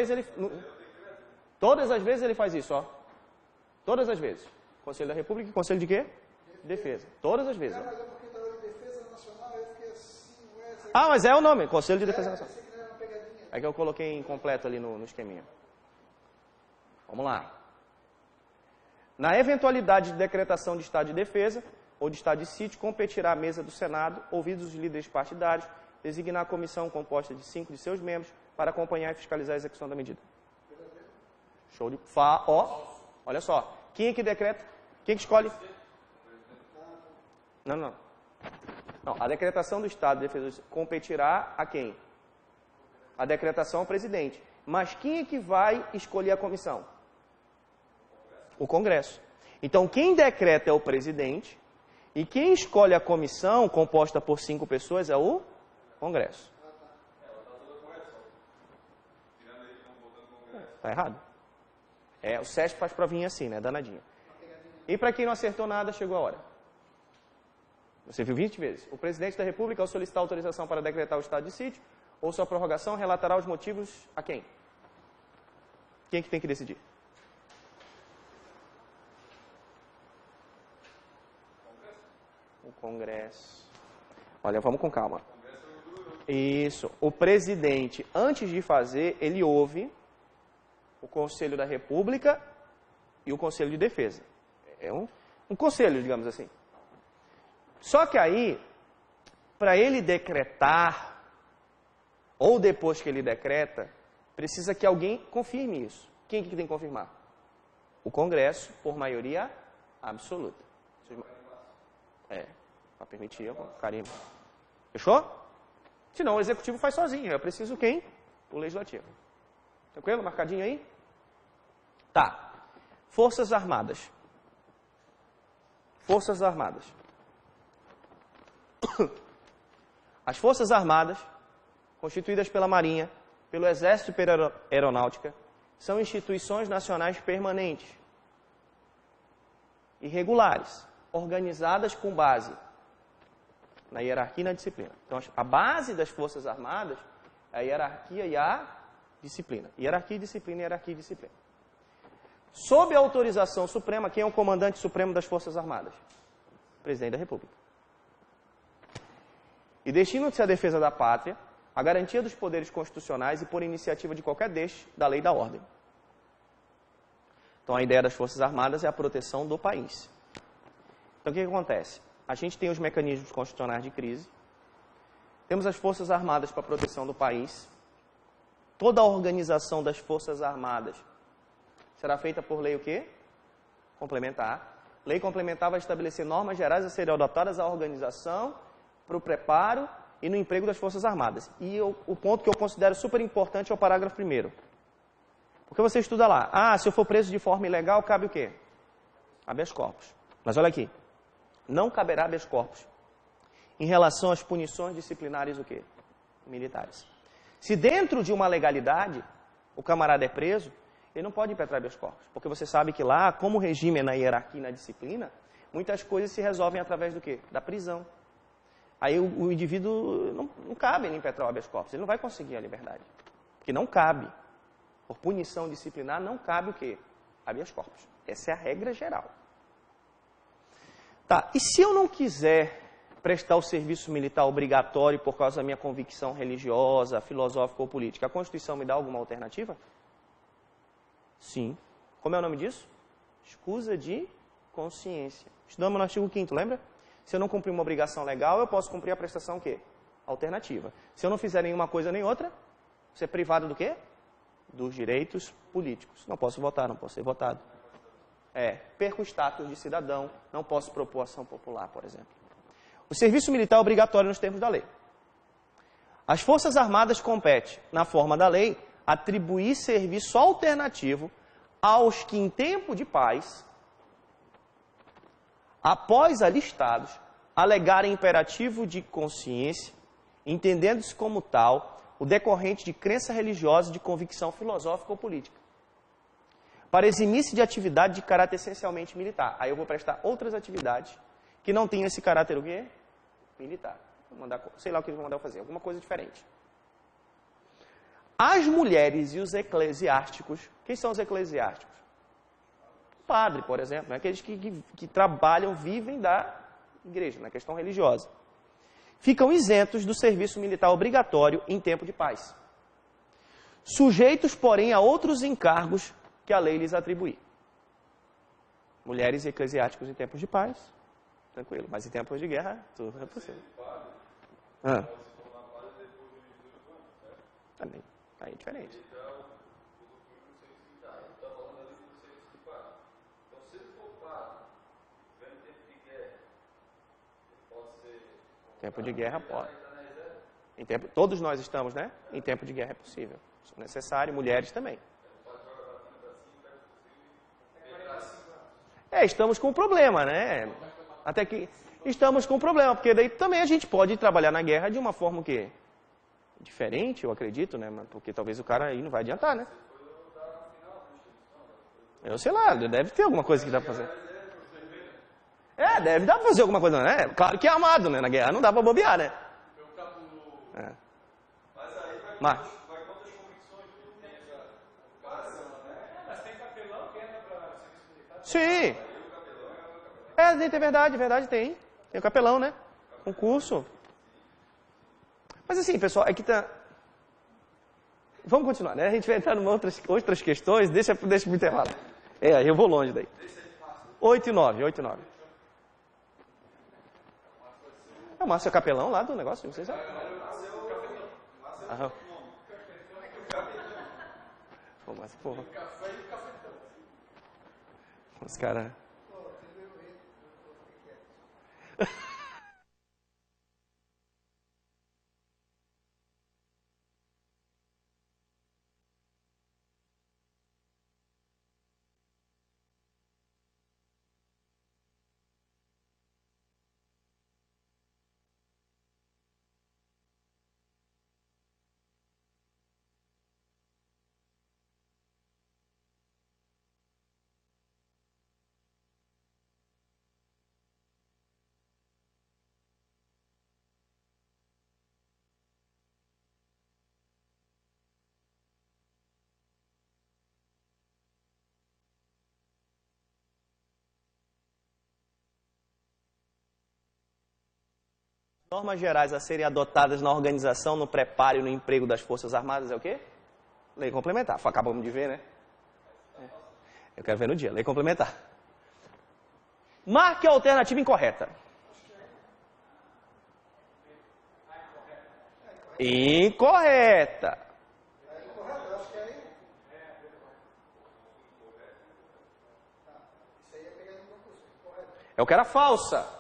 as vezes ele faz isso, ó. Todas as vezes. Conselho da República e Conselho de quê? Defesa. Todas as vezes, ó. Ah, mas é o nome, Conselho de Defesa Nacional. É que eu coloquei incompleto ali no esqueminha. Vamos lá. Na eventualidade de decretação de estado de defesa ou de estado de sítio, competirá a mesa do Senado, ouvidos os líderes partidários, designar a comissão composta de 5 de seus membros para acompanhar e fiscalizar a execução da medida. Show de... olha só. Quem é que decreta? Quem é que escolhe? Não, a decretação do estado de defesa competirá a quem? A decretação ao presidente. Mas quem é que vai escolher a comissão? O Congresso. Então, quem decreta é o presidente e quem escolhe a comissão, composta por 5 pessoas, é o Congresso. Tá errado? O SESC faz provinha assim, né? Danadinho. E para quem não acertou nada, chegou a hora. Você viu 20 vezes. O presidente da República, ao solicitar autorização para decretar o estado de sítio ou sua prorrogação, relatará os motivos a quem? Quem é que tem que decidir? O Congresso. Olha, vamos com calma. Isso. O presidente, antes de fazer, ele ouve o Conselho da República e o Conselho de Defesa. É um conselho, digamos assim. Só que aí, para ele decretar, ou depois que ele decreta, precisa que alguém confirme isso. Quem que tem que confirmar? O Congresso, por maioria absoluta. Para permitir, carimbo. Fechou? Senão o Executivo faz sozinho. Eu preciso quem? O Legislativo. Tranquilo? Marcadinho aí? Tá. Forças Armadas. Forças Armadas. As Forças Armadas, constituídas pela Marinha, pelo Exército e pela Aeronáutica, são instituições nacionais permanentes e regulares, organizadas com base na hierarquia e na disciplina. Então, a base das Forças Armadas é a hierarquia e a disciplina. Hierarquia e disciplina, hierarquia e disciplina. Sob a autorização suprema, quem é o comandante supremo das Forças Armadas? O Presidente da República. E destinam-se à defesa da pátria, a garantia dos poderes constitucionais e, por iniciativa de qualquer destes, da lei e da ordem. Então, a ideia das Forças Armadas é a proteção do país. Então, o que acontece? A gente tem os mecanismos constitucionais de crise, temos as Forças Armadas para a proteção do país, toda a organização das Forças Armadas será feita por lei o quê? Complementar. Lei complementar vai estabelecer normas gerais a serem adotadas à organização, para o preparo e no emprego das Forças Armadas. E o ponto que eu considero super importante é o parágrafo 1º. Porque você estuda lá, se eu for preso de forma ilegal, cabe o quê? Habeas corpus. Mas olha aqui, não caberá habeas corpus em relação às punições disciplinares o quê? Militares. Se dentro de uma legalidade o camarada é preso, ele não pode impetrar habeas corpus. Porque você sabe que lá, como o regime é na hierarquia e na disciplina, muitas coisas se resolvem através do quê? Da prisão. Aí o indivíduo não cabe ele impetrar o habeas corpus, ele não vai conseguir a liberdade. Porque não cabe. Por punição disciplinar, não cabe o quê? Habeas corpus. Essa é a regra geral. Tá, e se eu não quiser prestar o serviço militar obrigatório por causa da minha convicção religiosa, filosófica ou política, a Constituição me dá alguma alternativa? Sim. Como é o nome disso? Escusa de consciência. Estudamos no artigo 5º, lembra? Se eu não cumprir uma obrigação legal, eu posso cumprir a prestação o quê? Alternativa. Se eu não fizer nenhuma coisa nem outra, ser privado do quê? Dos direitos políticos. Não posso votar, não posso ser votado. Perco o status de cidadão, não posso propor ação popular, por exemplo. O serviço militar é obrigatório nos termos da lei. As Forças Armadas compete, na forma da lei, atribuir serviço alternativo aos que, em tempo de paz, após alistados, alegarem imperativo de consciência, entendendo-se como tal o decorrente de crença religiosa e de convicção filosófica ou política, para eximir-se de atividade de caráter essencialmente militar. Aí eu vou prestar outras atividades que não tenham esse caráter o quê? Militar. Sei lá o que eles vão mandar eu fazer, alguma coisa diferente. As mulheres e os eclesiásticos, quem são os eclesiásticos? Padre, por exemplo, né? Aqueles que trabalham, vivem da igreja, na questão religiosa. Ficam isentos do serviço militar obrigatório em tempo de paz. Sujeitos, porém, a outros encargos que a lei lhes atribuir. Mulheres e eclesiásticos em tempos de paz, tranquilo. Mas em tempos de guerra, tudo é possível. Também. Aí é diferente. Tempo de guerra pode. Todos nós estamos, né? Em tempo de guerra é possível. Se necessário, mulheres também. Estamos com um problema, né? Até que estamos com um problema, porque daí também a gente pode trabalhar na guerra de uma forma o quê? Diferente, eu acredito, né? Porque talvez o cara aí não vai adiantar, né? Eu sei lá, deve ter alguma coisa que dá pra fazer. Deve dar pra fazer alguma coisa, né? Claro que é amado, né? Na guerra não dá pra bobear, né? Mas aí Mas vai contra as convicções do Mas tem capelão que entra para serviço militar? sim. É verdade, tem. Tem o capelão, né? Concurso. Mas assim, pessoal, é que tá... Vamos continuar, né? A gente vai entrar em outras questões, deixa pro intervalo. Eu vou longe daí. 8 e 9. É o Márcio Capelão lá do negócio, vocês sabem? Aham. Pô, mas porra. Os caras... Normas gerais a serem adotadas na organização, no preparo e no emprego das Forças Armadas é o quê? Lei complementar. Acabamos de ver, né? Eu quero ver no dia. Lei complementar. Marque a alternativa incorreta. Incorreta. Eu quero a falsa.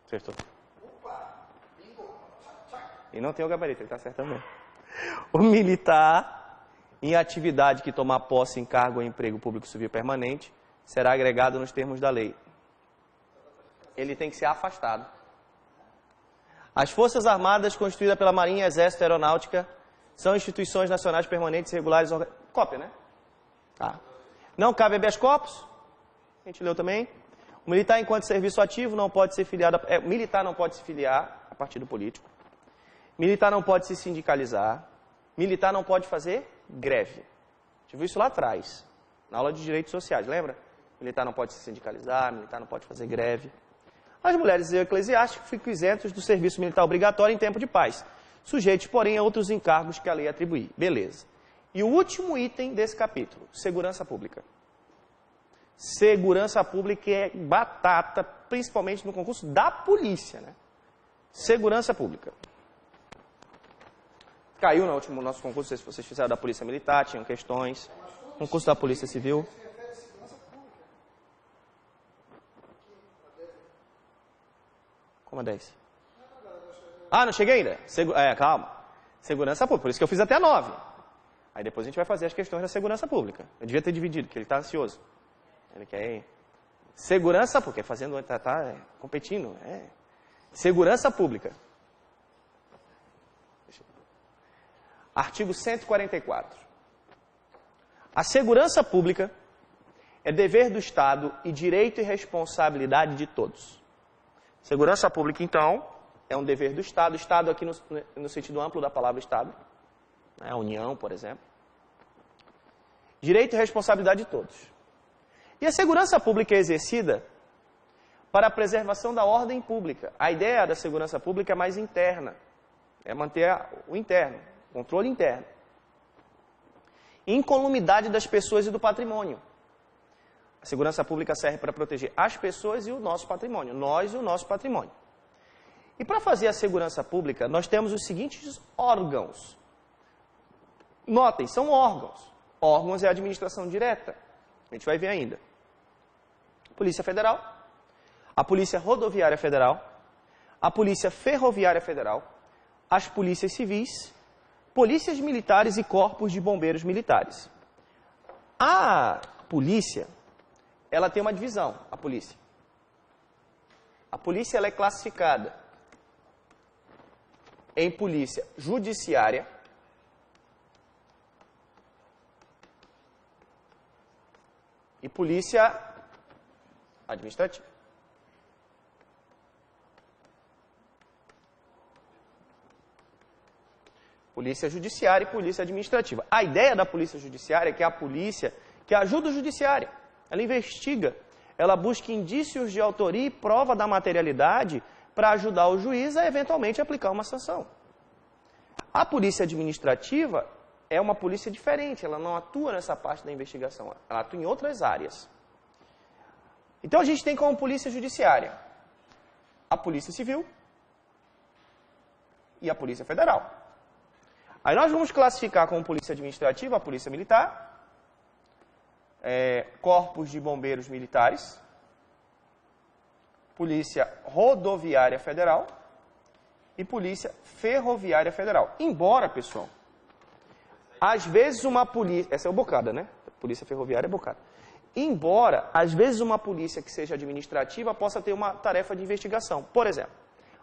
Acertou. E não tem o gabarito, ele está certo também. O militar, em atividade que tomar posse em cargo ou emprego público civil permanente, será agregado nos termos da lei. Ele tem que ser afastado. As Forças Armadas, constituídas pela Marinha, Exército e Aeronáutica, são instituições nacionais permanentes e regulares... Cópia, né? Tá. Não cabe habeas corpus. A gente leu também. O militar, enquanto serviço ativo, não pode ser filiado... militar não pode se filiar a partido político. Militar não pode se sindicalizar. Militar não pode fazer greve. A gente viu isso lá atrás, na aula de direitos sociais, lembra? Militar não pode se sindicalizar, militar não pode fazer greve. As mulheres e eclesiásticos ficam isentos do serviço militar obrigatório em tempo de paz, sujeitos, porém, a outros encargos que a lei atribuir. Beleza. E o último item desse capítulo, segurança pública. Segurança pública é batata, principalmente no concurso da polícia, né? Segurança pública. Caiu no último nosso concurso, não sei se vocês fizeram da Polícia Militar, tinham questões. Concurso da Polícia Civil. Como é 10? Ah, não cheguei ainda? Calma. Segurança pública, por isso que eu fiz até 9. Aí depois a gente vai fazer as questões da segurança pública. Eu devia ter dividido, porque ele está ansioso. Ele quer ir. Segurança pública, fazendo, competindo. Segurança pública. Artigo 144. A segurança pública é dever do Estado e direito e responsabilidade de todos. Segurança pública, então, é um dever do Estado. Estado aqui no sentido amplo da palavra Estado. A União, por exemplo. Direito e responsabilidade de todos. E a segurança pública é exercida para a preservação da ordem pública. A ideia da segurança pública é mais interna. É manter o interno. Controle interno. Incolumidade das pessoas e do patrimônio. A segurança pública serve para proteger as pessoas e o nosso patrimônio. Nós e o nosso patrimônio. E para fazer a segurança pública, nós temos os seguintes órgãos. Notem, são órgãos. Órgãos é a administração direta. A gente vai ver ainda. Polícia Federal, a Polícia Rodoviária Federal, a Polícia Ferroviária Federal, as polícias civis, polícias militares e corpos de bombeiros militares. A polícia, ela tem uma divisão, a polícia. A polícia ela é classificada em polícia judiciária, e polícia administrativa. Polícia judiciária e polícia administrativa. A ideia da polícia judiciária é que é a polícia que ajuda o judiciário. Ela investiga, ela busca indícios de autoria e prova da materialidade para ajudar o juiz a eventualmente aplicar uma sanção. A polícia administrativa é uma polícia diferente, ela não atua nessa parte da investigação, ela atua em outras áreas. Então a gente tem como polícia judiciária a polícia civil e a polícia federal. Aí nós vamos classificar como polícia administrativa a polícia militar, corpos de bombeiros militares, polícia rodoviária federal e polícia ferroviária federal. Embora, pessoal, às vezes uma polícia... Essa é o bocada, né? Polícia ferroviária é bocada. Embora, às vezes uma polícia que seja administrativa possa ter uma tarefa de investigação. Por exemplo,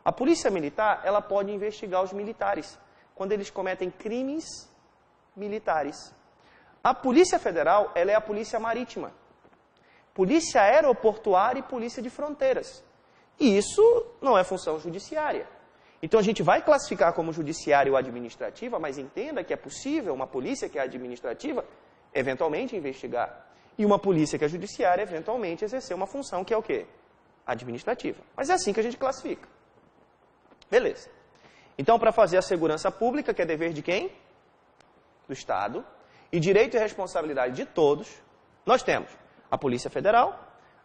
a polícia militar, ela pode investigar os militares quando eles cometem crimes militares. A Polícia Federal, ela é a polícia marítima. Polícia aeroportuária e polícia de fronteiras. E isso não é função judiciária. Então a gente vai classificar como judiciária ou administrativa, mas entenda que é possível uma polícia que é administrativa, eventualmente investigar. E uma polícia que é judiciária, eventualmente, exercer uma função que é o quê? Administrativa. Mas é assim que a gente classifica. Beleza. Então, para fazer a segurança pública, que é dever de quem? Do Estado. E direito e responsabilidade de todos, nós temos a Polícia Federal,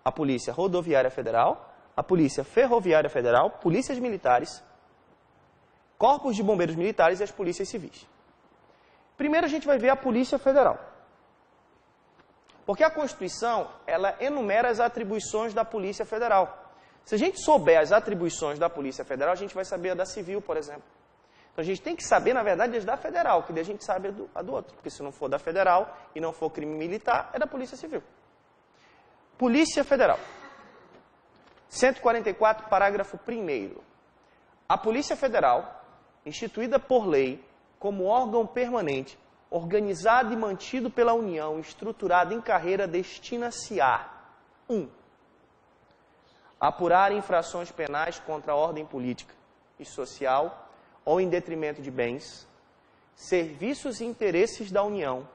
a Polícia Rodoviária Federal, a Polícia Ferroviária Federal, polícias militares, corpos de bombeiros militares e as polícias civis. Primeiro a gente vai ver a Polícia Federal. Porque a Constituição, ela enumera as atribuições da Polícia Federal. Se a gente souber as atribuições da Polícia Federal, a gente vai saber a da Civil, por exemplo. Então a gente tem que saber, na verdade, as da Federal, que daí a gente sabe a do outro. Porque se não for da Federal e não for crime militar, é da Polícia Civil. Polícia Federal. 144, parágrafo 1º. A Polícia Federal, instituída por lei como órgão permanente, organizado e mantido pela União, estruturado em carreira, destina-se a 1. Apurar infrações penais contra a ordem política e social ou em detrimento de bens, serviços e interesses da União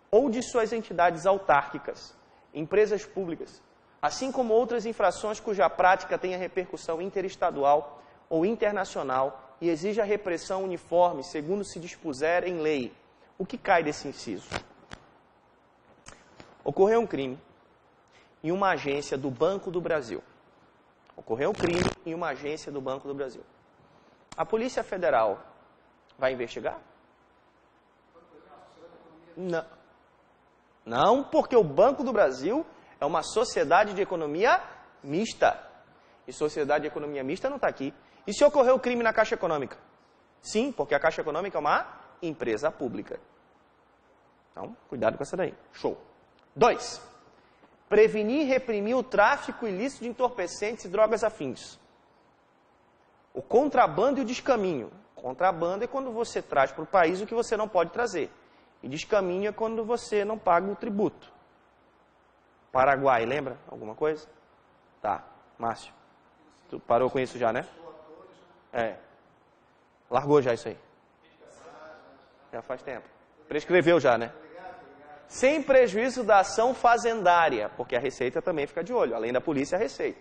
ou de suas entidades autárquicas, empresas públicas, assim como outras infrações cuja prática tenha repercussão interestadual ou internacional e exija repressão uniforme, segundo se dispuser em lei. O que cai desse inciso? Ocorreu um crime em uma agência do Banco do Brasil. Ocorreu um crime em uma agência do Banco do Brasil. A Polícia Federal vai investigar? Não. Não, porque o Banco do Brasil é uma sociedade de economia mista. E sociedade de economia mista não está aqui. E se ocorreu crime na Caixa Econômica? Sim, porque a Caixa Econômica é uma empresa pública. Então, cuidado com essa daí. Show. 2. Prevenir e reprimir o tráfico ilícito de entorpecentes e drogas afins. O contrabando e o descaminho. Contrabando é quando você traz para o país o que você não pode trazer. E descaminho é quando você não paga o tributo. Paraguai, lembra? Alguma coisa? Tá. Márcio, tu parou com isso já, né? É. Largou já isso aí. Já faz tempo. Prescreveu já, né? Sem prejuízo da ação fazendária, porque a Receita também fica de olho, além da polícia, a Receita.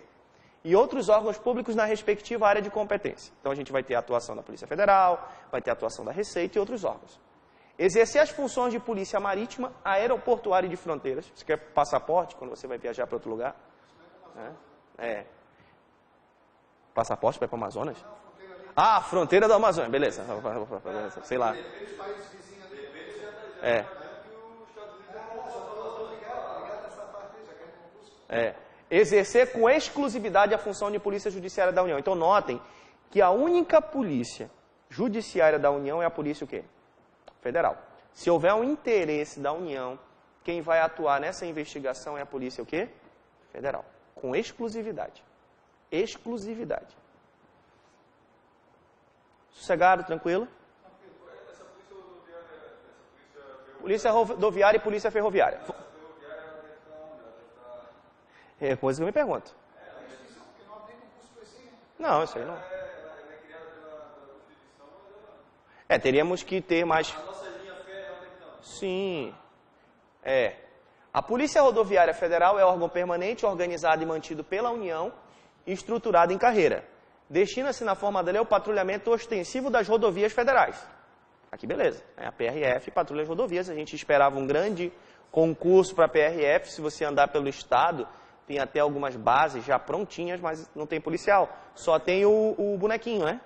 E outros órgãos públicos na respectiva área de competência. Então a gente vai ter a atuação da Polícia Federal, vai ter a atuação da Receita e outros órgãos. Exercer as funções de polícia marítima, aeroportuária e de fronteiras. Você quer passaporte quando você vai viajar para outro lugar? É. Passaporte para ir para o Amazonas? Ah, fronteira do Amazonas, beleza. Sei lá. Exercer com exclusividade a função de polícia judiciária da União. Então notem que a única polícia judiciária da União é a polícia o quê? Federal. Se houver um interesse da União, quem vai atuar nessa investigação é a polícia o quê? Federal. Com exclusividade. Exclusividade. Sossegado, tranquilo? Polícia rodoviária e polícia ferroviária. É coisa que eu me pergunto. Não, isso aí não. Teríamos que ter mais... Sim. A Polícia Rodoviária Federal é órgão permanente, organizado e mantido pela União e estruturado em carreira. Destina-se na forma da lei ao patrulhamento ostensivo das rodovias federais. Aqui beleza. A PRF patrulha as rodovias. A gente esperava um grande concurso para a PRF. Se você andar pelo estado, tem até algumas bases já prontinhas, mas não tem policial. Só tem o bonequinho, né?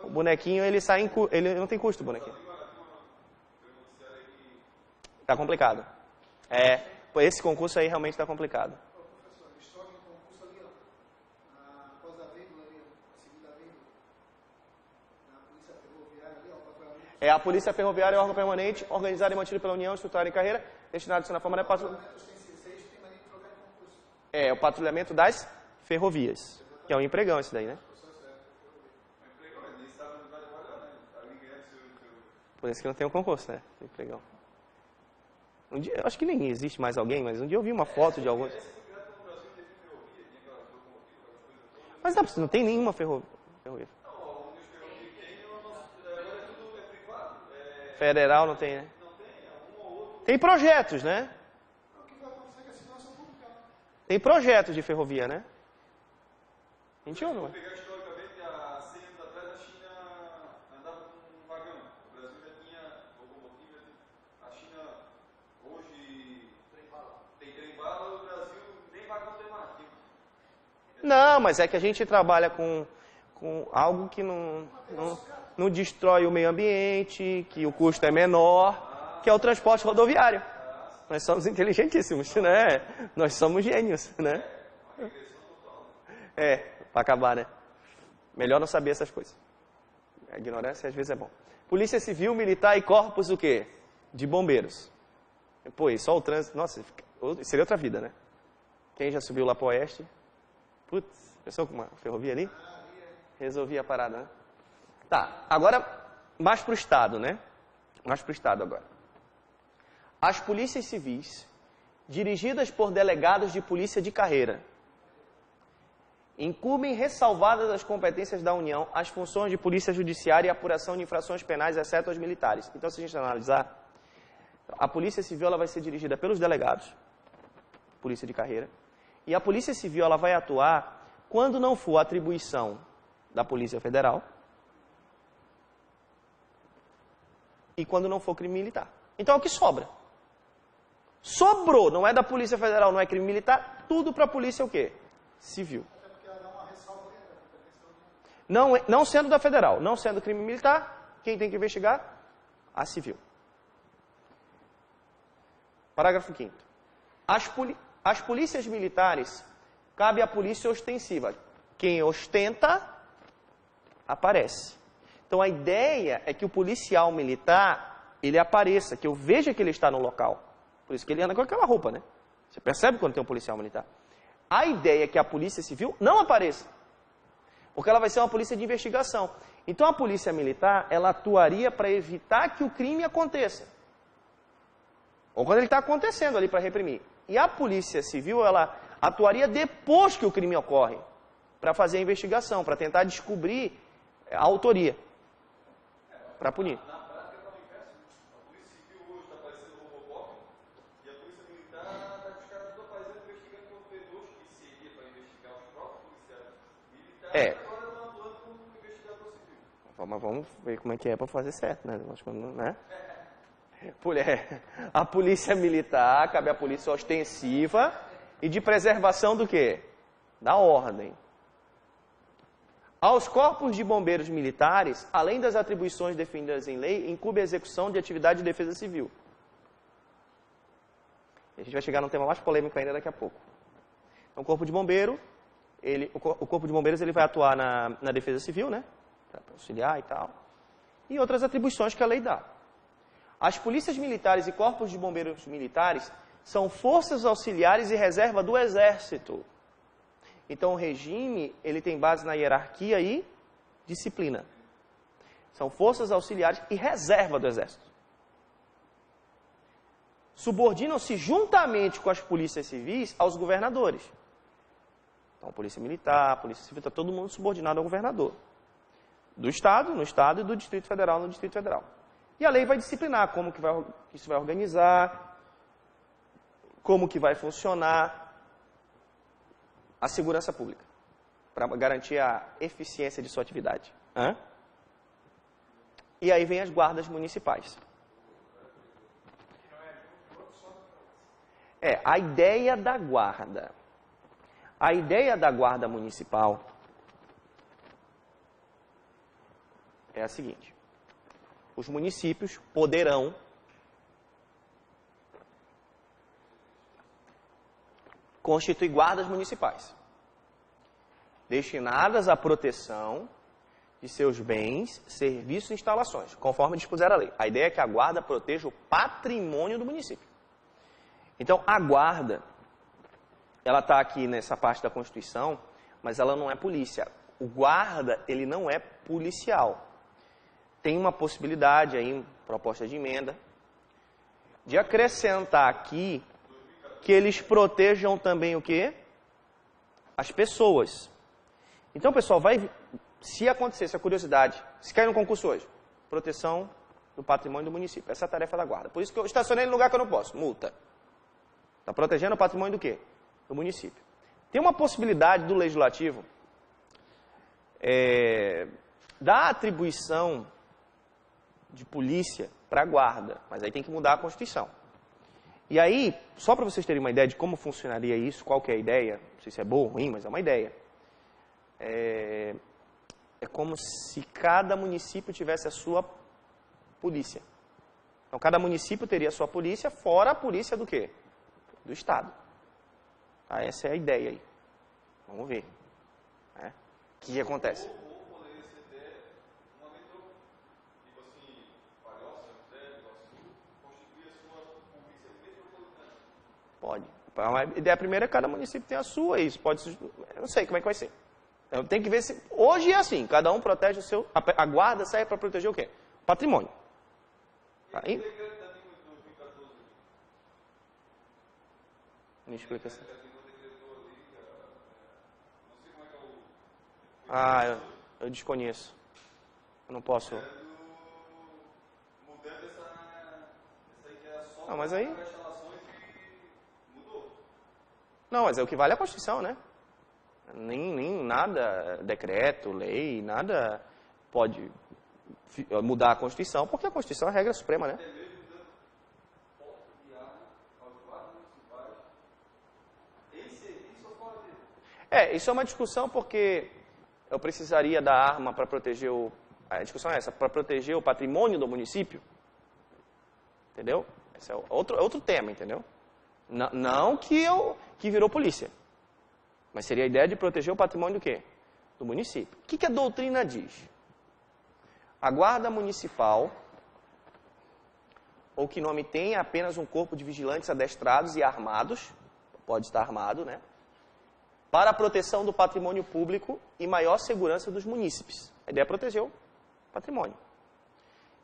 O bonequinho, ele sai ele não tem custo, o bonequinho. Tá complicado. Esse concurso aí realmente está complicado. A Polícia Ferroviária é órgão permanente, organizado e mantido pela União, estruturado em carreira, destinado a ser na forma de patrulhamento. O patrulhamento das ferrovias, que é um empregão esse daí, né? Por isso que não tem um concurso, né? Empregão. Um dia, eu acho que nem existe mais alguém, mas um dia eu vi uma foto de alguns. Mas não tem nenhuma ferrovia. Federal não tem, né? Tem projetos, né? Tem projetos de ferrovia, né? Mentiu ou não é? Pegar historicamente, há 100 anos atrás, a China andava com um vagão. O Brasil já tinha locomotiva. A China hoje tem trem-bala, o Brasil nem vagão tem mais. Não, mas é que a gente trabalha com algo que não destrói o meio ambiente, que o custo é menor, que é o transporte rodoviário. Nós somos inteligentíssimos, né? Nós somos gênios, né? Para acabar, né? Melhor não saber essas coisas. A ignorância às vezes é bom. Polícia Civil, Militar e Corpos o quê? De bombeiros. Pô, e só o trânsito... Nossa, seria outra vida, né? Quem já subiu lá para o oeste? Putz, pensou com uma ferrovia ali? Resolvi a parada, né? Tá, agora mais para o Estado, né? Mais para o Estado agora. As polícias civis, dirigidas por delegados de polícia de carreira, incumbem, ressalvadas as competências da União, as funções de polícia judiciária e apuração de infrações penais, exceto as militares. Então, se a gente analisar, a polícia civil ela vai ser dirigida pelos delegados, polícia de carreira, e a polícia civil ela vai atuar quando não for atribuição da Polícia Federal e quando não for crime militar. Então, é o que sobra. Sobrou, não é da Polícia Federal, não é crime militar, tudo para a polícia é o quê? Civil. Não sendo da Federal, não sendo crime militar, quem tem que investigar? A civil. Parágrafo 5º. As polícias militares, cabe à polícia ostensiva. Quem ostenta, aparece. Então, a ideia é que o policial militar, ele apareça, que eu veja que ele está no local. Por isso que ele anda com aquela roupa, né? Você percebe quando tem um policial militar. A ideia é que a polícia civil não apareça. Porque ela vai ser uma polícia de investigação. Então, a polícia militar, ela atuaria para evitar que o crime aconteça. Ou quando ele está acontecendo ali para reprimir. E a polícia civil, ela atuaria depois que o crime ocorre. Para fazer a investigação, para tentar descobrir a autoria. Para punir. Na prática está o inverso. A polícia civil hoje está parecendo Robocop e a polícia militar está com os caras todos fazendo investigando com P2, que seria para investigar os próprios policiais militares. Agora estão atuando como investigador civil. Mas vamos ver como é que é para fazer certo, né? Né? A polícia militar, cabe à polícia ostensiva e de preservação do quê? Da ordem. Aos corpos de bombeiros militares, além das atribuições definidas em lei, incumbe a execução de atividade de defesa civil. A gente vai chegar num tema mais polêmico ainda daqui a pouco. Então, o corpo de bombeiro, o corpo de bombeiros ele vai atuar na defesa civil, né? Para auxiliar e tal. E outras atribuições que a lei dá. As polícias militares e corpos de bombeiros militares são forças auxiliares e reserva do Exército. Então, o regime, ele tem base na hierarquia e disciplina. São forças auxiliares e reserva do Exército. Subordinam-se juntamente com as polícias civis aos governadores. Então, polícia militar, polícia civil, está todo mundo subordinado ao governador. Do Estado, no Estado, e do Distrito Federal, no Distrito Federal. E a lei vai disciplinar como que isso vai organizar, como que vai funcionar a segurança pública, para garantir a eficiência de sua atividade. E aí vem as guardas municipais. A ideia da guarda. A ideia da guarda municipal é a seguinte. Os municípios poderão constituir guardas municipais, destinadas à proteção de seus bens, serviços e instalações, conforme dispuser a lei. A ideia é que a guarda proteja o patrimônio do município. Então, a guarda, ela está aqui nessa parte da Constituição, mas ela não é polícia. O guarda, ele não é policial. Tem uma possibilidade aí, proposta de emenda, de acrescentar aqui que eles protejam também o quê? As pessoas. Então, pessoal, se acontecesse a curiosidade, se cair no concurso hoje, proteção do patrimônio do município. Essa é a tarefa da guarda. Por isso que eu estacionei no lugar que eu não posso. Multa. Está protegendo o patrimônio do quê? do município. Tem uma possibilidade do legislativo dar atribuição de polícia para a guarda, mas aí tem que mudar a Constituição. E aí, só para vocês terem uma ideia de como funcionaria isso, qual que é a ideia, não sei se é boa ou ruim, mas é uma ideia. É como se cada município tivesse a sua polícia. Então, cada município teria a sua polícia, fora a polícia do quê? Do Estado. Ah, essa é a ideia aí. Vamos ver. O que acontece? Pode. A ideia primeira é que cada município tem a sua, isso pode. Eu não sei como é que vai ser. Então, tem que ver se. Hoje é assim, cada um protege o seu. A guarda serve para proteger o quê? O patrimônio. Aí. Me explica assim. Eu desconheço. Eu não posso. Não, mas aí. Não, mas é o que vale a Constituição, né? Nem nada, decreto, lei, nada pode mudar a Constituição, porque a Constituição é a regra suprema, né? Isso é uma discussão porque eu precisaria da arma para proteger a discussão é essa, para proteger o patrimônio do município. Entendeu? Esse é outro tema, entendeu? Não que virou polícia. Mas seria a ideia de proteger o patrimônio do quê? Do município. O que a doutrina diz? A guarda municipal, ou que nome tem, é apenas um corpo de vigilantes adestrados e armados, pode estar armado, né? Para a proteção do patrimônio público e maior segurança dos munícipes. A ideia é proteger o patrimônio.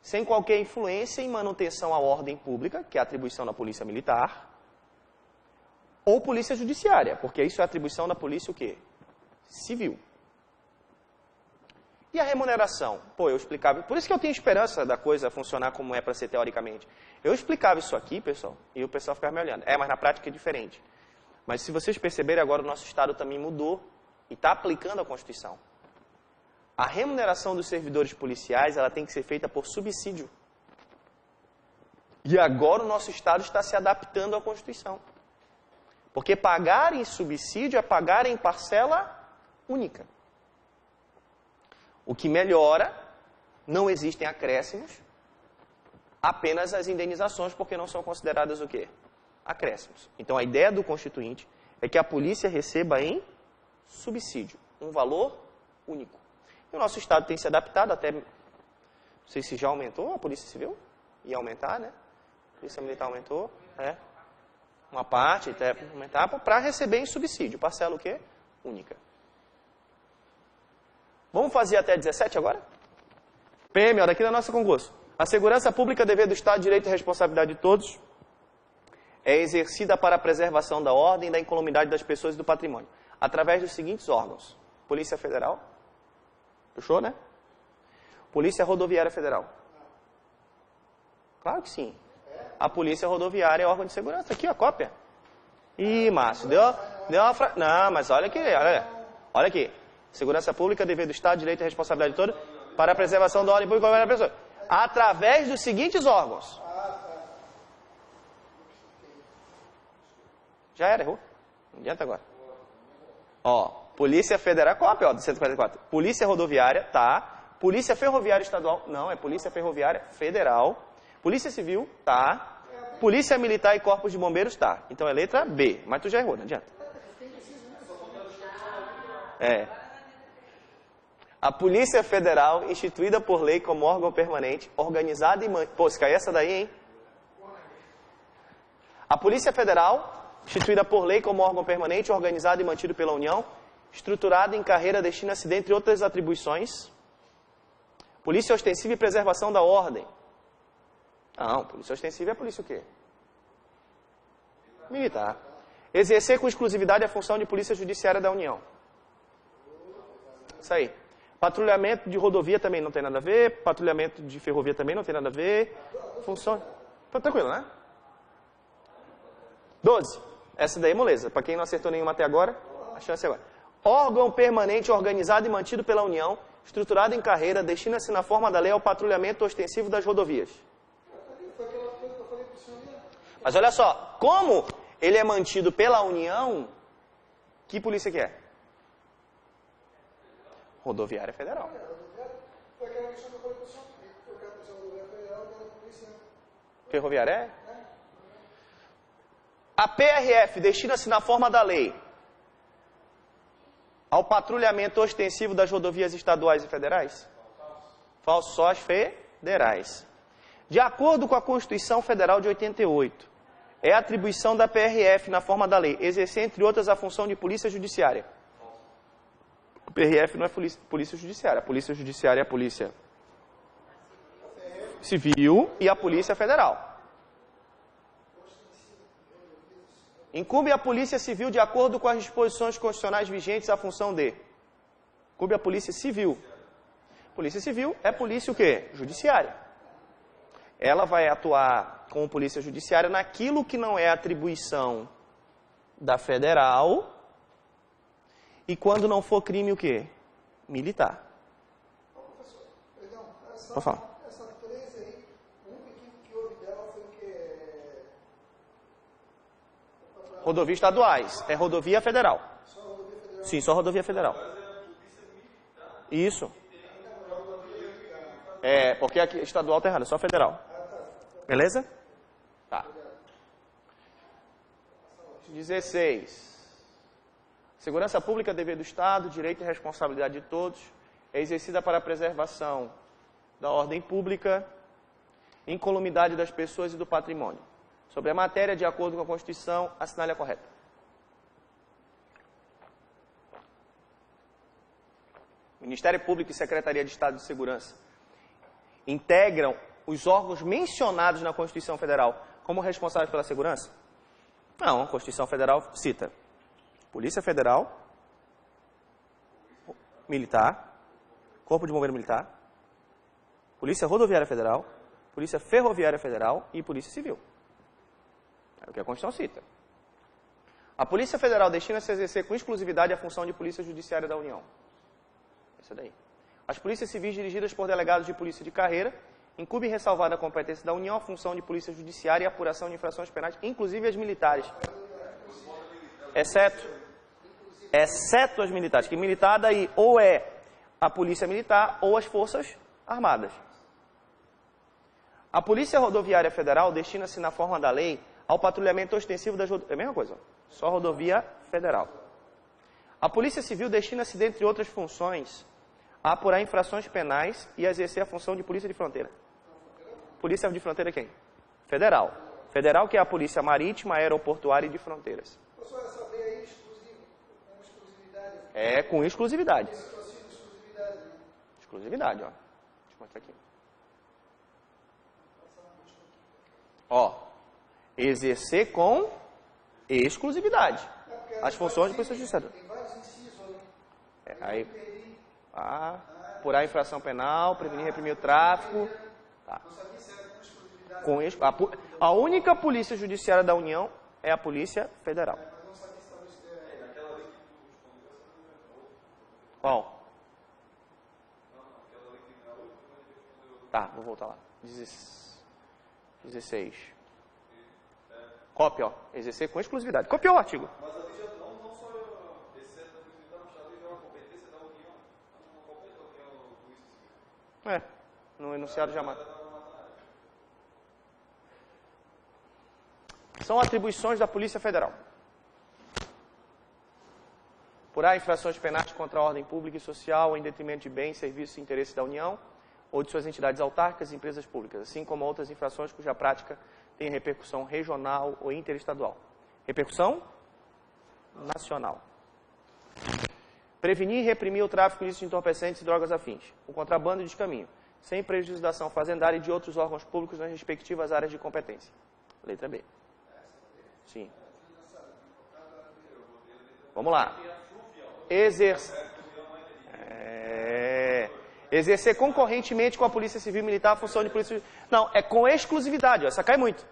Sem qualquer influência em manutenção à ordem pública, que é a atribuição da polícia militar, ou polícia judiciária, porque isso é atribuição da polícia o quê? Civil. E a remuneração? Eu explicava... Por isso que eu tenho esperança da coisa funcionar como é para ser teoricamente. Eu explicava isso aqui, pessoal, e o pessoal ficava me olhando. Mas na prática é diferente. Mas se vocês perceberem, agora o nosso Estado também mudou e está aplicando a Constituição. A remuneração dos servidores policiais ela tem que ser feita por subsídio. E agora o nosso Estado está se adaptando à Constituição. Porque pagar em subsídio é pagar em parcela única. O que melhora, não existem acréscimos, apenas as indenizações, porque não são consideradas o quê? Acréscimos. Então a ideia do Constituinte é que a polícia receba em subsídio, um valor único. E o nosso Estado tem se adaptado até, não sei se já aumentou a Polícia Civil, ia aumentar, né? A Polícia Militar aumentou, uma parte, até aumentar, para receber em subsídio, parcela o quê? Única. Vamos fazer até 17 agora? PM, olha aqui na nossa concurso. A segurança pública, dever do Estado, direito e responsabilidade de todos, é exercida para a preservação da ordem e da incolumidade das pessoas e do patrimônio, através dos seguintes órgãos. Polícia Federal. Fechou, né? Polícia Rodoviária Federal. Claro que sim. A Polícia Rodoviária é órgão de segurança. Aqui, a cópia. Ih, Márcio, deu uma Não, mas olha aqui, olha aqui. Segurança Pública, dever do Estado, direito e responsabilidade de todos, para a preservação da ordem pública e da pessoa. Através dos seguintes órgãos. Já era, errou. Não adianta agora. Polícia Federal, cópia, do 144. Polícia Rodoviária, tá. Polícia Ferroviária Estadual, não, é Polícia Ferroviária Federal. Polícia Civil, tá. Polícia Militar e Corpos de Bombeiros, tá. Então é letra B, mas tu já errou, não adianta. A Polícia Federal, instituída por lei como órgão permanente, organizada e... Pô, se cair essa daí, hein? A Polícia Federal, instituída por lei como órgão permanente, organizado e mantido pela União, estruturado em carreira, destina-se, dentre outras atribuições, polícia ostensiva e preservação da ordem. Não, polícia ostensiva é polícia o quê? Militar. Exercer com exclusividade a função de polícia judiciária da União. Isso aí. Patrulhamento de rodovia também não tem nada a ver, patrulhamento de ferrovia também não tem nada a ver. Função... Tá tranquilo, né? 12. Essa daí é moleza. Para quem não acertou nenhuma até agora, a chance é agora. Órgão permanente organizado e mantido pela União, estruturado em carreira, destina-se na forma da lei ao patrulhamento ostensivo das rodovias. Foi aquela coisa que eu falei para o senhor. Mas olha só, como ele é mantido pela União, que polícia que é? Rodoviária Federal. Foi aquela questão que eu falei para o senhor. Eu quero a rodoviária federal, eu quero a polícia. Ferroviária é? A PRF destina-se na forma da lei ao patrulhamento ostensivo das rodovias estaduais e federais? Falso, só as federais. De acordo com a Constituição Federal de 88, é atribuição da PRF, na forma da lei, exercer, entre outras, a função de polícia judiciária. A PRF não é polícia judiciária. A polícia judiciária é a polícia civil e a polícia federal. Incumbe a Polícia Civil, de acordo com as disposições constitucionais vigentes, a função de... Incumbe a Polícia Civil. Polícia Civil é polícia o quê? Judiciária. Ela vai atuar como polícia judiciária naquilo que não é atribuição da federal e quando não for crime o quê? Militar. Professor, perdão, Pode falar. essa 13 aí, o único equívoco que houve dela foi o que? Rodovias estaduais. É rodovia federal. Só a rodovia federal? Sim, só rodovia federal. Isso. É, porque aqui estadual tá errado, é só federal. Beleza? Tá. 16. Segurança pública é dever do Estado, direito e responsabilidade de todos, é exercida para a preservação da ordem pública, incolumidade das pessoas e do patrimônio. Sobre a matéria, de acordo com a Constituição, assinale a correta. Ministério Público e Secretaria de Estado de Segurança integram os órgãos mencionados na Constituição Federal como responsáveis pela segurança? Não, a Constituição Federal cita Polícia Federal, Militar, Corpo de Bombeiro Militar, Polícia Rodoviária Federal, Polícia Ferroviária Federal e Polícia Civil. É o que a Constituição cita. A Polícia Federal destina-se a exercer com exclusividade a função de Polícia Judiciária da União. Essa daí. As polícias civis dirigidas por delegados de polícia de carreira incumbem ressalvada a competência da União a função de polícia judiciária e apuração de infrações penais, inclusive as militares. Exceto as militares. Que militar daí ou é a polícia militar ou as forças armadas. A Polícia Rodoviária Federal destina-se na forma da lei ao patrulhamento ostensivo das rodovias. É a mesma coisa, só rodovia federal. A Polícia Civil destina-se, dentre outras funções, a apurar infrações penais e a exercer a função de polícia de fronteira. Polícia de fronteira quem? Federal. Federal, que é a polícia marítima, aeroportuária e de fronteiras. Professor, essa lei aí exclusiva, com exclusividade. É com exclusividade. Exclusividade. Exclusividade, ó. Deixa eu mostrar aqui. Ó, exercer com exclusividade as funções de polícia judiciária. Tem vários incisos ali. Aí, apurar infração penal, prevenir e reprimir o tráfico. Tá. Com a única polícia judiciária da União é a Polícia Federal. Qual? Tá, vou voltar lá. 16. Cópia, ó. Exercer com exclusividade. Copiou o artigo. Mas ali já não só exceto a exclusividade, mas ali já é uma competência da União. Não compete a União do Polícia Civil. É, no enunciado jamais. São atribuições da Polícia Federal. Apurar infrações penais contra a ordem pública e social em detrimento de bens, serviços e interesses da União ou de suas entidades autárquicas e empresas públicas, assim como outras infrações cuja prática tem repercussão regional ou interestadual. Repercussão nacional. Prevenir e reprimir o tráfico ilícito de entorpecentes e drogas afins, o contrabando e descaminho, sem prejuízo da ação fazendária e de outros órgãos públicos nas respectivas áreas de competência. Letra B. Sim. Vamos lá. Exercer concorrentemente com a Polícia Civil e Militar a função de polícia... Não, é com exclusividade, ó, essa cai muito.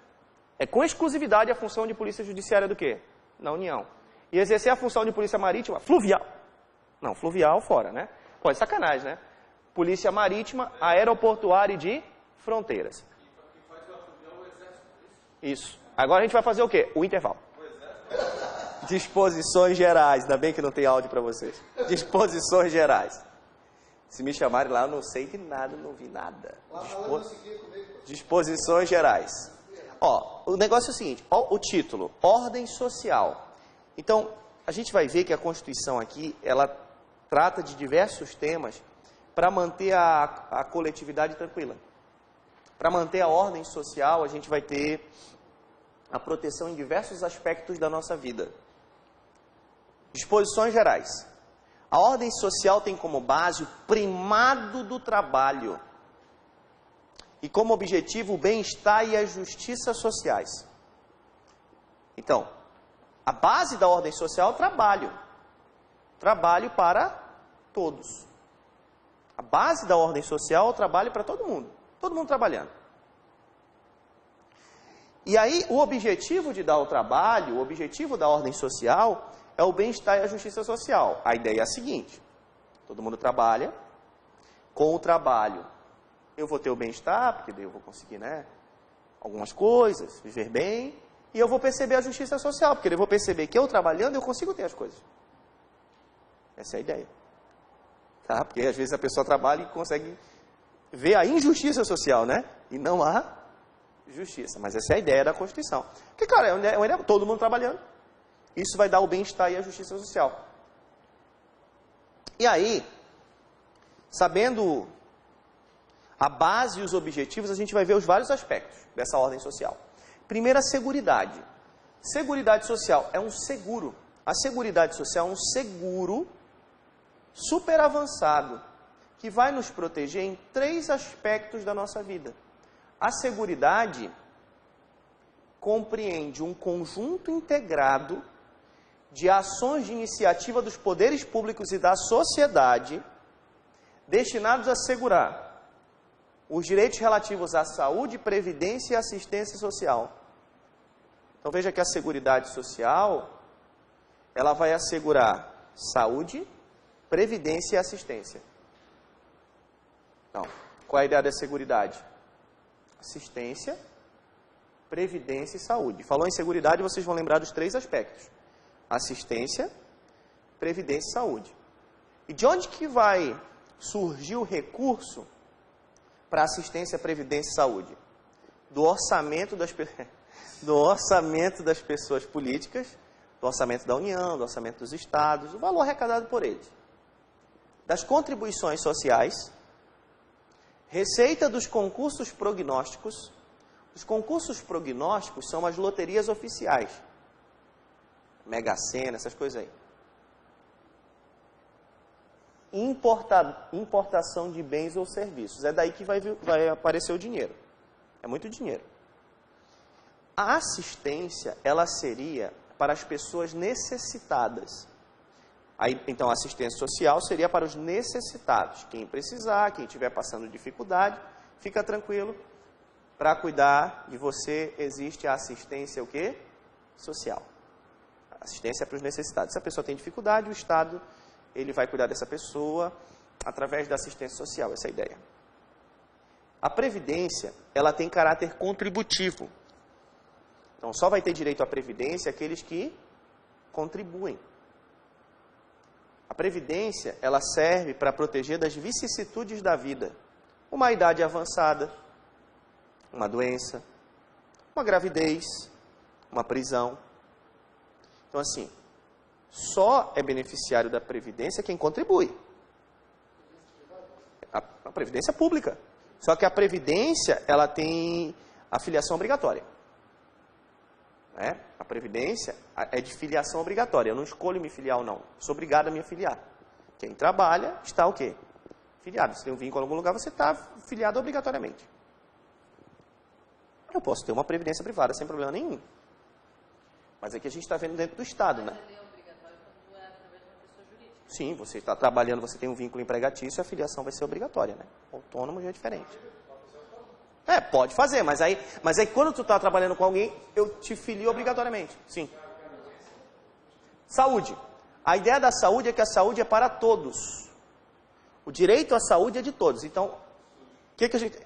É com exclusividade a função de polícia judiciária do quê? na União. E exercer a função de polícia marítima fluvial. Não, fluvial fora, né? Pô, é sacanagem, né? Polícia marítima, aeroportuária e de fronteiras. Isso. Agora a gente vai fazer o quê? O intervalo. Disposições gerais. Ainda bem que não tem áudio para vocês. Disposições gerais. Se me chamarem lá, eu não sei de nada, não vi nada. Disposições gerais. Ó, o negócio é o seguinte, ó, o título, ordem social. Então, a gente vai ver que a Constituição aqui, ela trata de diversos temas para manter a coletividade tranquila. Para manter a ordem social, a gente vai ter a proteção em diversos aspectos da nossa vida. Disposições gerais. A ordem social tem como base o primado do trabalho e como objetivo o bem-estar e a justiça sociais. Então, a base da ordem social é o trabalho. Trabalho para todos. A base da ordem social é o trabalho para todo mundo. Todo mundo trabalhando. E aí, o objetivo de dar o trabalho, o objetivo da ordem social é o bem-estar e a justiça social. A ideia é a seguinte: todo mundo trabalha, com o trabalho eu vou ter o bem-estar, porque daí eu vou conseguir, né, algumas coisas, viver bem, e eu vou perceber a justiça social, porque eu vou perceber que eu trabalhando eu consigo ter as coisas. Essa é a ideia. Tá? Porque às vezes a pessoa trabalha e consegue ver a injustiça social, né? E não a justiça. Mas essa é a ideia da Constituição. Porque, cara, é todo mundo trabalhando. Isso vai dar o bem-estar e a justiça social. E aí, sabendo a base e os objetivos, a gente vai ver os vários aspectos dessa ordem social. Primeiro, a seguridade. Seguridade social é um seguro. A seguridade social é um seguro super avançado que vai nos proteger em 3 aspectos da nossa vida. A seguridade compreende um conjunto integrado de ações de iniciativa dos poderes públicos e da sociedade destinados a assegurar os direitos relativos à saúde, previdência e assistência social. Então veja que a seguridade social, ela vai assegurar saúde, previdência e assistência. Então, qual é a ideia da seguridade? Assistência, previdência e saúde. Falou em seguridade, vocês vão lembrar dos 3 aspectos: assistência, previdência e saúde. E de onde que vai surgir o recurso para assistência, previdência e saúde? Do orçamento das pessoas políticas, do orçamento da União, do orçamento dos estados, o valor arrecadado por eles. Das contribuições sociais, receita dos concursos prognósticos. Os concursos prognósticos são as loterias oficiais. Mega Sena, essas coisas aí. Importação de bens ou serviços. É daí que vai aparecer o dinheiro. É muito dinheiro. A assistência, ela seria para as pessoas necessitadas. Aí, então, a assistência social seria para os necessitados. Quem precisar, quem estiver passando dificuldade, fica tranquilo. Para cuidar de você, existe a assistência o quê? Social. A assistência é para os necessitados. Se a pessoa tem dificuldade, o Estado ele vai cuidar dessa pessoa através da assistência social. Essa é a ideia. A Previdência, ela tem caráter contributivo. Então, só vai ter direito à Previdência aqueles que contribuem. A Previdência, ela serve para proteger das vicissitudes da vida. Uma idade avançada, uma doença, uma gravidez, uma prisão. Então, assim, só é beneficiário da Previdência quem contribui. A Previdência pública. Só que a Previdência, ela tem a filiação obrigatória. A Previdência é de filiação obrigatória. Eu não escolho me filiar ou não. Sou obrigado a me filiar. Quem trabalha está o quê? Filiado. Se tem um vínculo em algum lugar, você está filiado obrigatoriamente. Eu posso ter uma previdência privada sem problema nenhum. Mas aqui a gente está vendo dentro do Estado, né? Mas ele é obrigatório quando é através de uma pessoa jurídica. Sim, você está trabalhando, você tem um vínculo empregatício, a filiação vai ser obrigatória, né? Autônomo já é diferente. Pode fazer, mas aí quando tu está trabalhando com alguém, eu te filio obrigatoriamente. Sim. Saúde. A ideia da saúde é que a saúde é para todos. O direito à saúde é de todos. Então, o que a gente...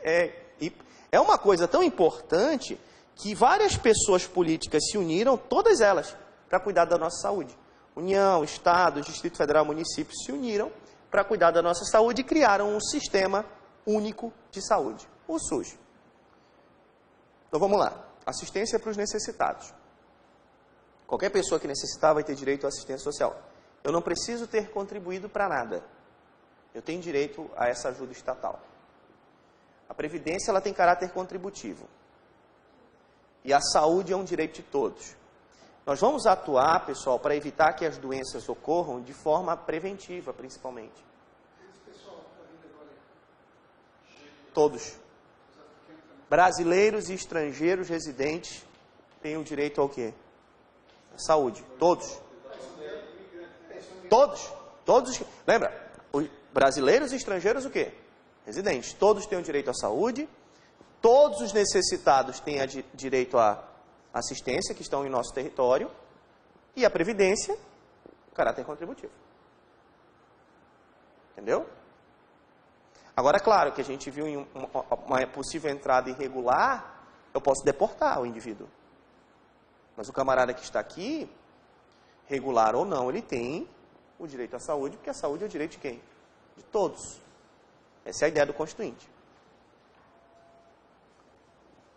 É uma coisa tão importante que várias pessoas políticas se uniram, todas elas, para cuidar da nossa saúde. União, Estado, Distrito Federal, municípios se uniram para cuidar da nossa saúde e criaram um sistema único de saúde, o SUS. Então vamos lá. Assistência para os necessitados. Qualquer pessoa que necessitar vai ter direito à assistência social. Eu não preciso ter contribuído para nada. Eu tenho direito a essa ajuda estatal. A Previdência ela tem caráter contributivo. E a saúde é um direito de todos. Nós vamos atuar, pessoal, para evitar que as doenças ocorram de forma preventiva, principalmente. Todos. Brasileiros e estrangeiros residentes têm o direito ao quê? À saúde. Todos. Todos. Todos. Lembra? Os brasileiros e estrangeiros o quê? Residentes. Todos têm o direito à saúde. Todos os necessitados têm direito à assistência, que estão em nosso território. E a Previdência, caráter contributivo. Entendeu? Agora, é claro que a gente viu em uma possível entrada irregular, eu posso deportar o indivíduo. Mas o camarada que está aqui, regular ou não, ele tem o direito à saúde, porque a saúde é o direito de quem? De todos. Essa é a ideia do Constituinte.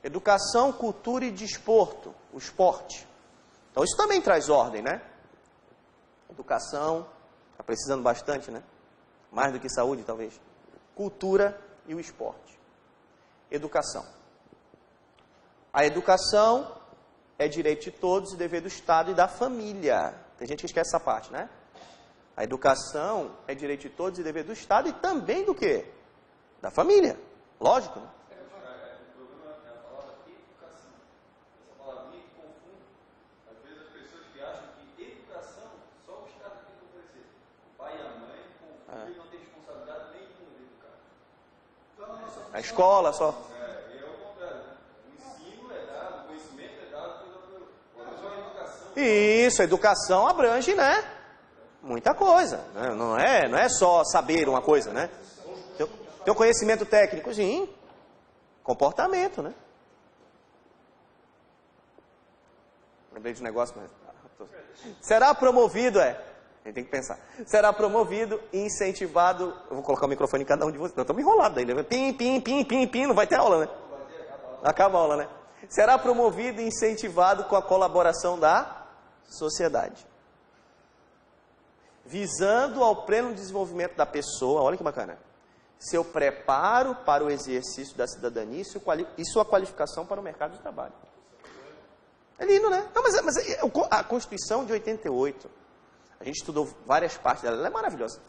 Educação, cultura e desporto, o esporte. Então isso também traz ordem, né? Educação, está precisando bastante, né? Mais do que saúde, talvez. Cultura e o esporte. Educação. A educação é direito de todos e dever do Estado e da família. Tem gente que esquece essa parte, né? A educação é direito de todos e dever do Estado e também do quê? Da família. Lógico, né? O problema é a palavra educação. Essa palavrinha que confunde. Às vezes as pessoas que acham que educação só o Estado tem que oferecer. O pai e a mãe confundem e não tem responsabilidade nenhuma de educar. Então, A escola só. é o contrário, né? O ensino é dado, o conhecimento é dado pela educação. Isso, a educação abrange, né? Muita coisa. Né? Não é só saber uma coisa, né? Teu conhecimento técnico, sim. Comportamento, né? Lembrei de um negócio, mas... Será promovido, a gente tem que pensar. Será promovido e incentivado... Eu vou colocar o microfone em cada um de vocês. Não, estamos enrolados ainda. Pim, pim, pim, pim, pim. Não vai ter aula, né? Acaba a aula, né? Será promovido e incentivado com a colaboração da sociedade. Visando ao pleno desenvolvimento da pessoa, olha que bacana, seu preparo para o exercício da cidadania e sua qualificação para o mercado de trabalho. É lindo, né? Não, mas a Constituição de 88, a gente estudou várias partes dela, ela é maravilhosa.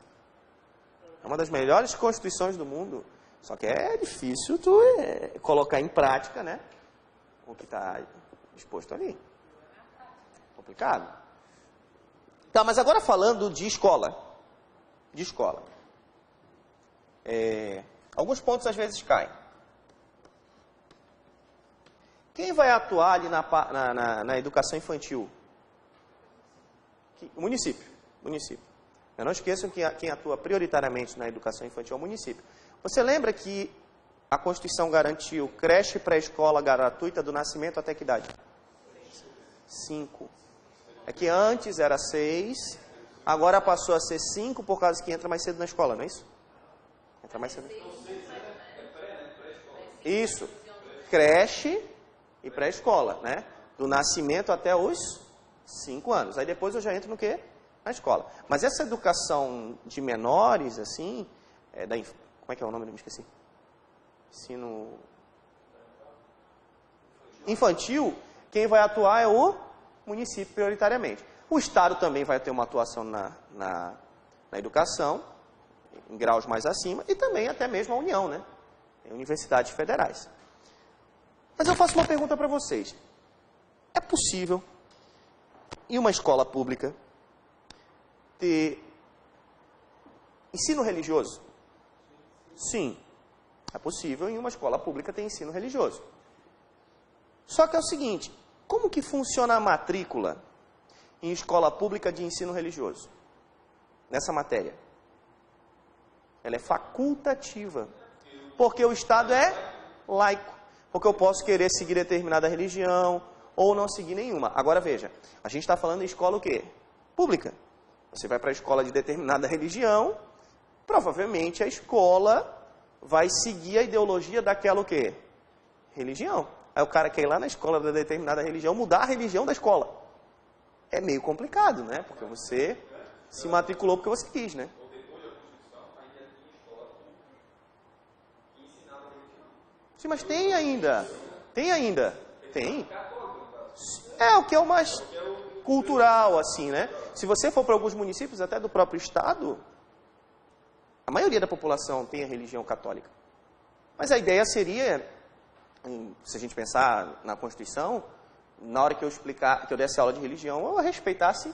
É uma das melhores constituições do mundo, só que é difícil tu colocar em prática, né? O que está exposto ali. Complicado. Tá, mas agora falando de escola. De escola. Alguns pontos às vezes caem. Quem vai atuar ali na educação infantil? O município. Eu não esqueçam que quem atua prioritariamente na educação infantil é o município. Você lembra que a Constituição garantiu creche e pré-escola gratuita do nascimento até que idade? 5. É que antes era 6, agora passou a ser 5 por causa que entra mais cedo na escola, não é isso? Entra mais cedo. Isso. Creche e pré-escola, né? Do nascimento até os 5 anos. Aí depois eu já entro no quê? Na escola. Mas essa educação de menores, assim, como é que é o nome? Eu me esqueci. Ensino infantil, quem vai atuar é o município prioritariamente. O Estado também vai ter uma atuação na educação, em graus mais acima, e também até mesmo a União, né? Tem universidades federais. Mas eu faço uma pergunta para vocês. É possível, em uma escola pública, ter ensino religioso? Sim, é possível em uma escola pública ter ensino religioso. Só que é o seguinte, como que funciona a matrícula? em escola pública de ensino religioso? Nessa matéria. Ela é facultativa. Porque o Estado é laico. Porque eu posso querer seguir determinada religião ou não seguir nenhuma. Agora veja, a gente está falando em escola o quê? Pública. Você vai para a escola de determinada religião, provavelmente a escola vai seguir a ideologia daquela o quê? Religião. Aí o cara quer ir lá na escola da determinada religião, mudar a religião da escola. É meio complicado, né? Porque você se matriculou porque você quis, né? Sim, mas tem ainda. Tem ainda. Tem. É o que é o mais cultural, assim, né? Se você for para alguns municípios, até do próprio estado, a maioria da população tem a religião católica. Mas a ideia seria, se a gente pensar na Constituição, na hora que eu desse aula de religião, eu respeitasse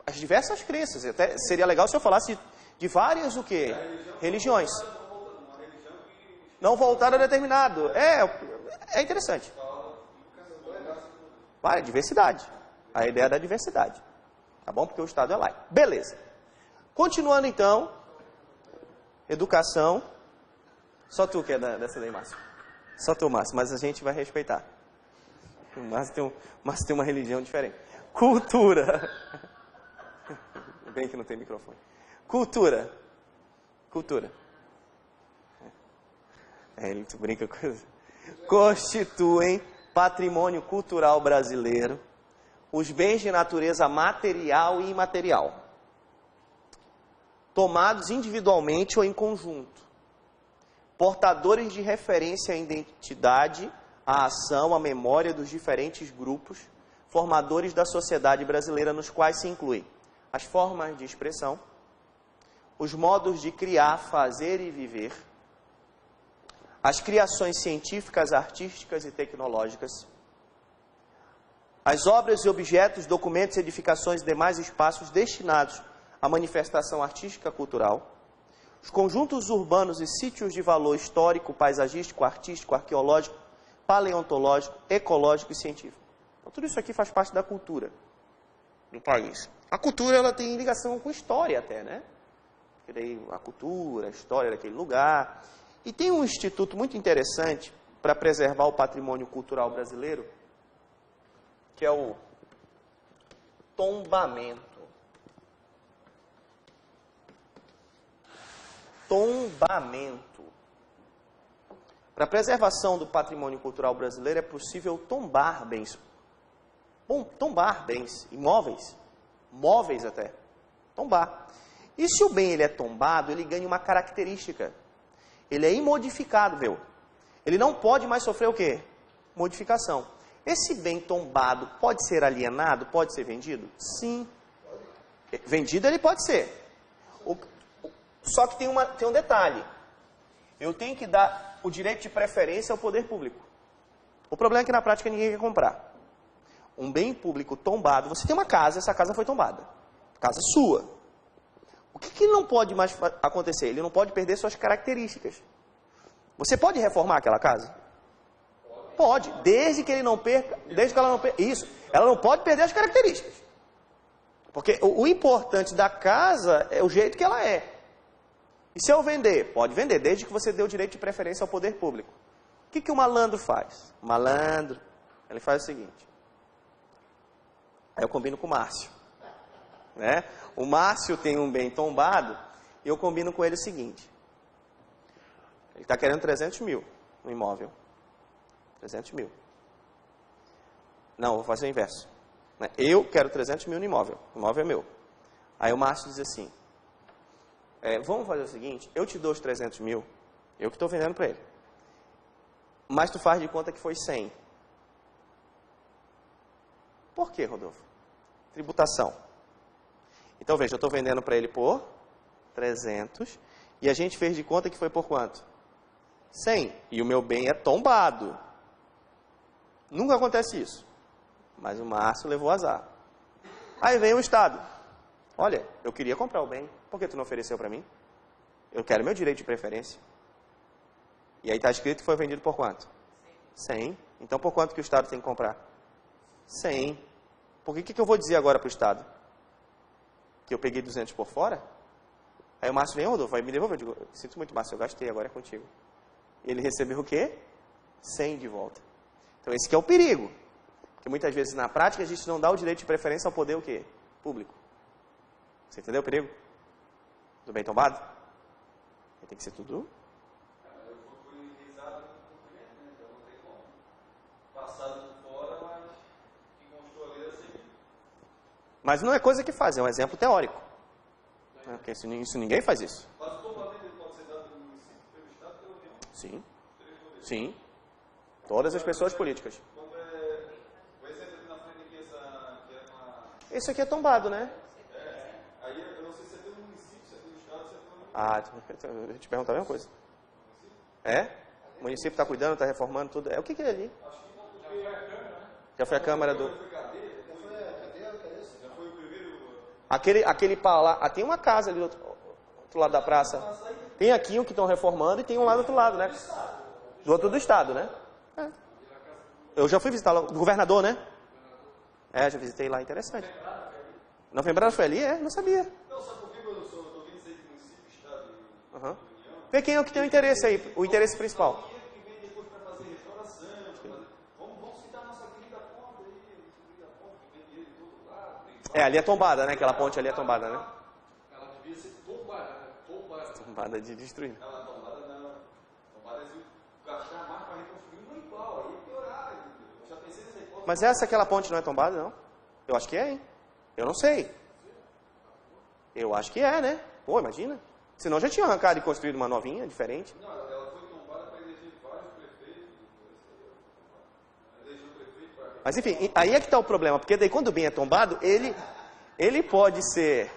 as diversas crenças. Até seria legal se eu falasse de várias o quê? Religiões. Não voltar a determinado. É interessante. Vai, diversidade. A ideia da diversidade. Tá bom? Porque o Estado é laico. Beleza. Continuando então. Educação. Só tu que é dessa daí, Márcio. Só tu, Márcio. Mas a gente vai respeitar. O Márcio tem uma religião diferente. Cultura. Bem que não tem microfone. Cultura. Ele brinca com isso. Constituem patrimônio cultural brasileiro os bens de natureza material e imaterial, tomados individualmente ou em conjunto, portadores de referência à identidade, à ação, à memória dos diferentes grupos, formadores da sociedade brasileira, nos quais se incluem as formas de expressão, os modos de criar, fazer e viver, as criações científicas, artísticas e tecnológicas, as obras e objetos, documentos, edificações e demais espaços destinados à manifestação artística cultural, os conjuntos urbanos e sítios de valor histórico, paisagístico, artístico, arqueológico, paleontológico, ecológico e científico. Então, tudo isso aqui faz parte da cultura do país. A cultura, ela tem ligação com história até, né? Porque daí a cultura, a história daquele lugar. E tem um instituto muito interessante para preservar o patrimônio cultural brasileiro, que é o tombamento. Tombamento. Para a preservação do patrimônio cultural brasileiro é possível tombar bens. Tombar bens, imóveis, móveis até. Tombar. E se o bem ele é tombado, ele ganha uma característica. Ele é imodificado, viu? Ele não pode mais sofrer o quê? Modificação. Esse bem tombado pode ser alienado? Pode ser vendido? Sim. Vendido ele pode ser. Só que tem um detalhe. Eu tenho que dar o direito de preferência ao poder público. O problema é que na prática ninguém quer comprar. Um bem público tombado, você tem uma casa, essa casa foi tombada. Casa sua. O que não pode mais acontecer? Ele não pode perder suas características. Você pode reformar aquela casa? Pode, desde que ele não perca, desde que ela não perca. Isso, ela não pode perder as características. Porque o importante da casa é o jeito que ela é. E se eu vender? Pode vender, desde que você dê o direito de preferência ao poder público. O que o malandro faz? O malandro, ele faz o seguinte. Aí eu combino com o Márcio. Né? O Márcio tem um bem tombado e eu combino com ele o seguinte. Ele está querendo 300 mil no imóvel. 300 mil. Não, vou fazer o inverso. Eu quero 300 mil no imóvel. O imóvel é meu. Aí o Márcio diz assim. Vamos fazer o seguinte. Eu te dou os 300 mil. Eu que estou vendendo para ele. Mas tu faz de conta que foi 100. Por quê, Rodolfo? Tributação. Então, veja, eu estou vendendo para ele por 300 e a gente fez de conta que foi por quanto? 100. E o meu bem é tombado. Nunca acontece isso. Mas o Márcio levou azar. Aí vem o Estado. Olha, eu queria comprar o bem. Por que tu não ofereceu para mim? Eu quero meu direito de preferência. E aí está escrito que foi vendido por quanto? 100. Então, por quanto que o Estado tem que comprar? 100. Porque o que eu vou dizer agora para o Estado? Que eu peguei 200 por fora? Aí o Márcio vem, Rodolfo, vai me devolver. Eu digo, sinto muito, Márcio, eu gastei, agora é contigo. E ele recebeu o quê? 100 de volta. Então esse que é o perigo. Porque muitas vezes na prática a gente não dá o direito de preferência ao poder o quê? Público. Você entendeu o perigo? Tudo bem tombado? Tem que ser tudo. Eu fui realizado no cumprimento, né? Então não tem como. Passado por fora, mas que constou ali assim. Mas não é coisa que faz, é um exemplo teórico. Porque isso ninguém faz isso. Mas o tombamento pode ser dado pelo município, pelo Estado, pela União? Sim. Sim. Todas as pessoas políticas. Quando é. O exemplo aqui na frente aqui, que é uma. Isso aqui é tombado, né? Aí eu não sei se é pelo município, se é pelo Estado, se é pelo. Ah, eu te perguntar a mesma coisa. É? O município está cuidando, está reformando tudo. É o que é ali? Acho que não, porque a Câmara, né? Já foi a Câmara do... Foi cadeia, já foi o primeiro. Aquele pau lá... tem uma casa ali do outro lado da praça. Tem aqui um que estão reformando e tem um lá do outro lado, né? Do outro do Estado, né? É. Eu já fui visitar lá, do governador, né? É, já visitei lá, interessante. Não lembraram foi ali? É, não sabia. Não, sabe por que eu estou vindo dizer de município, Estado e Uhum. União? Vê quem é o que tem o interesse aí, o interesse principal. Dinheiro que vem depois para fazer restauração, vamos citar a nossa querida ponte aí, querida ponte, que vem dinheiro de todo lado. É, ali é tombada, né? Aquela ponte ali é tombada, né? Ela devia ser tombada, né? Tombada. Tombada de destruir. Não, tombada não. Tombada eles gastar mais para reconstruir uma igual, aí piorar. Eu já pensei nessa hipótese. Mas aquela ponte não é tombada, não? Eu acho que é, hein? Eu não sei. Eu acho que é, né? Pô, imagina. Senão já tinha arrancado e construído uma novinha, diferente. Não, ela foi tombada para eleger vários prefeitos. Eleger o prefeito para... Mas enfim, aí é que está o problema. Porque daí quando o bem é tombado, ele pode ser...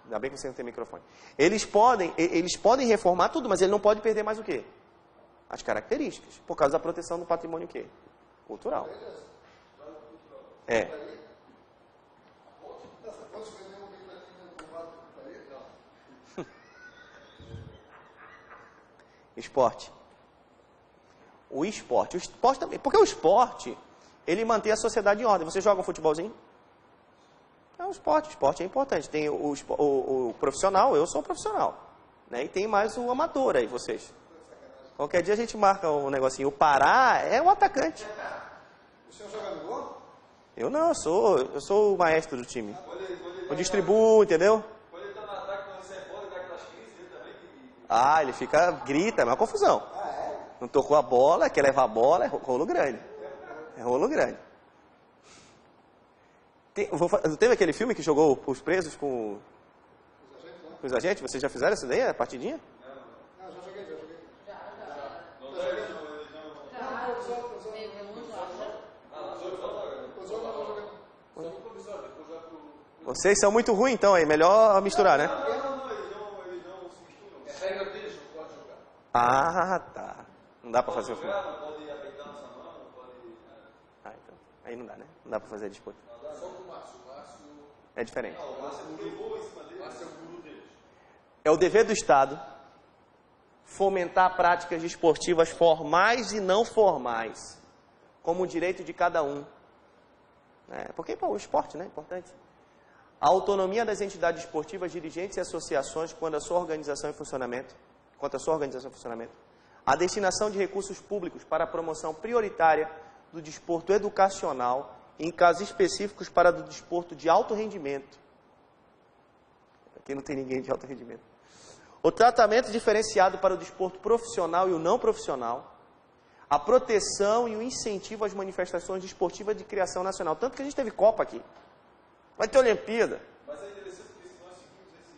Ainda bem que você não tem microfone. Eles podem reformar tudo, mas ele não pode perder mais o quê? As características. Por causa da proteção do patrimônio o quê? Cultural. É. Esporte. O esporte também. Porque o esporte, ele mantém a sociedade em ordem. Você joga um futebolzinho? É um esporte. O esporte é importante. Tem o profissional, eu sou um profissional. Né? E tem mais o amador aí, vocês. Qualquer dia a gente marca um negocinho. O Pará é um atacante. O senhor joga no gol? Eu não, eu sou o maestro do time. Eu distribuo, entendeu? Quando ele está no ataque, quando você é bola, ele dá aquelas crises, ele também tem... Ah, ele fica, grita, é uma confusão. Não tocou a bola, quer levar a bola, é rolo grande. É rolo grande. Teve aquele filme que jogou os presos com os agentes? Vocês já fizeram essa daí, a partidinha? Não, já joguei. Não dá ele, não. Vocês são muito ruins, então, é melhor misturar, né? Não, eles não se misturam. É regra deles, não pode jogar. Ah, tá. Não dá pra fazer o filme. Não pode apertar nossa mão, não pode... Ah, então. Aí não dá, né? Não dá pra fazer a disputa. Só com o Márcio. É diferente. O Márcio levou em cima dele. O Márcio é o guru deles. É o dever do Estado fomentar práticas esportivas formais e não formais, como o direito de cada um. Porque o esporte, né, é importante. A autonomia das entidades esportivas, dirigentes e associações quanto à sua organização e funcionamento. A destinação de recursos públicos para a promoção prioritária do desporto educacional e, em casos específicos, para o desporto de alto rendimento. Aqui não tem ninguém de alto rendimento. O tratamento diferenciado para o desporto profissional e o não profissional. A proteção e o incentivo às manifestações desportivas de criação nacional. Tanto que a gente teve Copa aqui. Vai ter Olimpíada. Mas é interessante porque se nós seguimos esse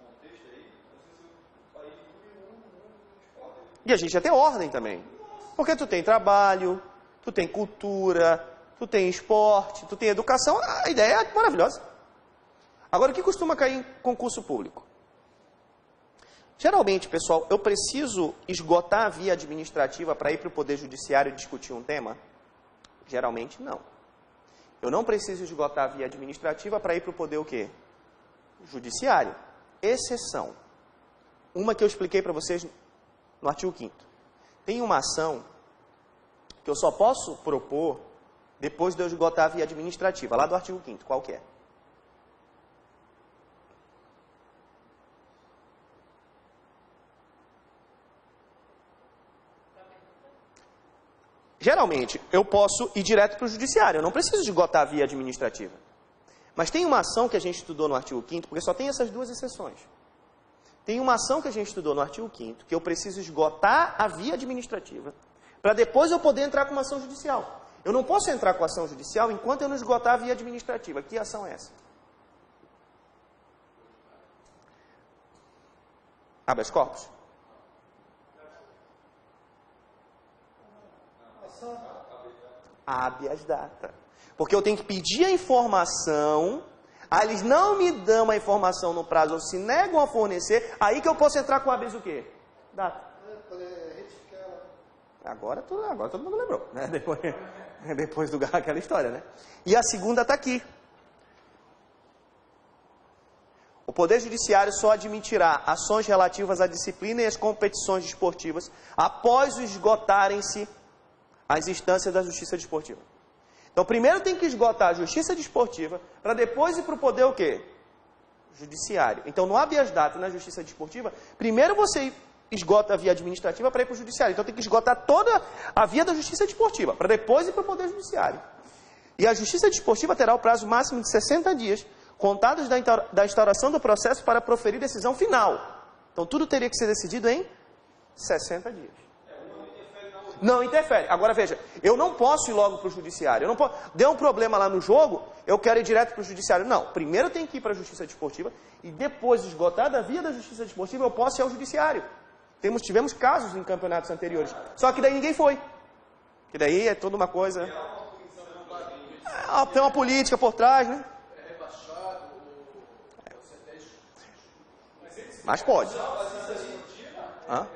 contexto aí, nós somos o país número 1 no esporte. E a gente já tem ordem também. Porque tu tem trabalho, tu tem cultura, tu tem esporte, tu tem educação. A ideia é maravilhosa. Agora, o que costuma cair em concurso público? Geralmente, pessoal, eu preciso esgotar a via administrativa para ir para o Poder Judiciário discutir um tema? Geralmente, não. Eu não preciso esgotar a via administrativa para ir para o Poder o quê? Judiciário. Exceção. Uma que eu expliquei para vocês no artigo 5º. Tem uma ação que eu só posso propor Depois de eu esgotar a via administrativa, lá do artigo 5º, qual que é? Geralmente, eu posso ir direto para o judiciário, eu não preciso esgotar a via administrativa. Mas tem uma ação que a gente estudou no artigo 5º, porque só tem essas duas exceções. Tem uma ação que a gente estudou no artigo 5º, que eu preciso esgotar a via administrativa, para depois eu poder entrar com uma ação judicial. Eu não posso entrar com ação judicial enquanto eu não esgotar a via administrativa. Que ação é essa? Habeas corpus? Habeas data. Porque eu tenho que pedir a informação, aí eles não me dão a informação no prazo, ou se negam a fornecer, aí que eu posso entrar com habeas o quê? Data. Agora todo mundo lembrou, né? Depois daquela história, né? E a segunda está aqui. O Poder Judiciário só admitirá ações relativas à disciplina e às competições desportivas após esgotarem-se as instâncias da Justiça Desportiva. Então, primeiro tem que esgotar a Justiça Desportiva, para depois ir para o poder o quê? Judiciário. Então, no habeas data e na Justiça Desportiva, primeiro você esgota a via administrativa para ir para o Judiciário. Então, tem que esgotar toda a via da Justiça Desportiva, para depois ir para o Poder Judiciário. E a Justiça Desportiva terá o prazo máximo de 60 dias, contados da instauração do processo para proferir decisão final. Então, tudo teria que ser decidido em 60 dias. Não interfere. Agora, veja, eu não posso ir logo para o Judiciário. Eu não posso. Deu um problema lá no jogo, eu quero ir direto para o Judiciário. Não, primeiro eu tenho que ir para a Justiça Desportiva e depois, esgotada a via da Justiça Desportiva, eu posso ir ao Judiciário. Tivemos casos em campeonatos anteriores. Só que daí ninguém foi. Que daí é toda uma coisa... tem uma política por trás, né? Mas pode. Hã?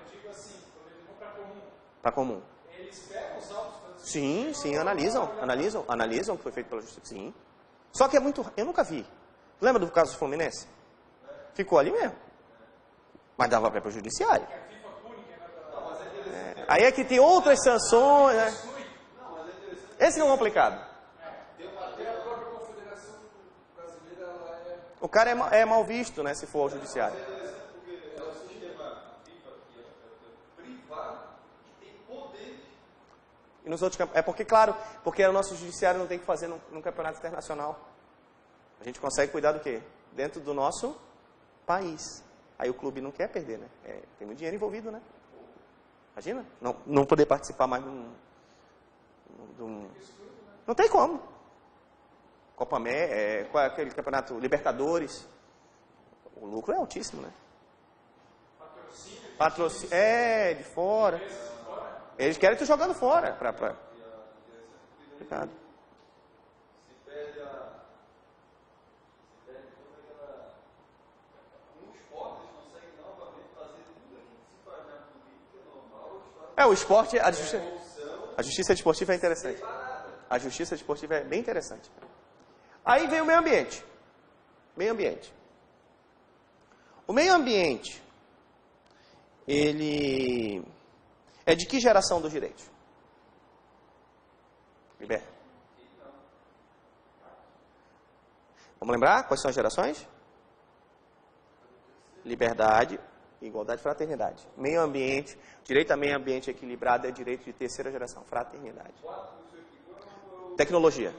Para comum. Sim, analisam o que foi feito pela Justiça. Sim. Só que é muito... Eu nunca vi. Lembra do caso do Fluminense? Ficou ali mesmo. Mas dava para ir para o Judiciário. Aí é que tem outras sanções, né? Esse não é complicado. O cara é mal visto, né, se for ao Judiciário. E nos outros é porque, claro, porque o nosso judiciário não tem que fazer num campeonato internacional. A gente consegue cuidar do quê? Dentro do nosso país. Aí o clube não quer perder, né? Tem muito dinheiro envolvido, né? Imagina? Não poder participar mais de um... Não tem como. Copa América, qual é aquele campeonato? Libertadores. O lucro é altíssimo, né? Patrocínio. De fora. Eles querem tu jogando fora. Complicado. O esporte, a justiça desportiva é interessante. A justiça desportiva é bem interessante. Aí vem o meio ambiente. O meio ambiente, ele é de que geração dos direitos? Vamos lembrar quais são as gerações? Liberdade, igualdade e fraternidade. Meio ambiente, direito a meio ambiente equilibrado é direito de terceira geração, fraternidade. Tecnologia.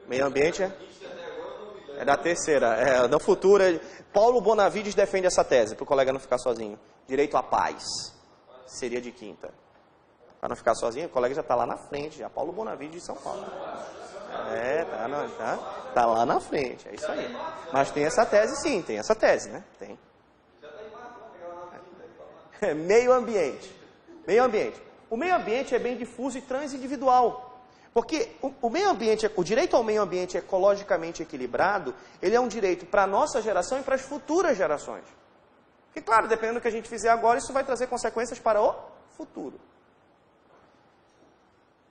Meio ambiente é da terceira, da futura. Paulo Bonavides defende essa tese, para o colega não ficar sozinho. Direito à paz seria de quinta. Para não ficar sozinho, o colega já está lá na frente, já. Paulo Bonavides de São Paulo. Tá lá na frente, é isso aí. Mas tem essa tese sim, tem essa tese, né? Tem. Meio ambiente. O meio ambiente é bem difuso e transindividual. Porque o meio ambiente, o direito ao meio ambiente ecologicamente equilibrado, ele é um direito para a nossa geração e para as futuras gerações. Porque, claro, dependendo do que a gente fizer agora, isso vai trazer consequências para o futuro.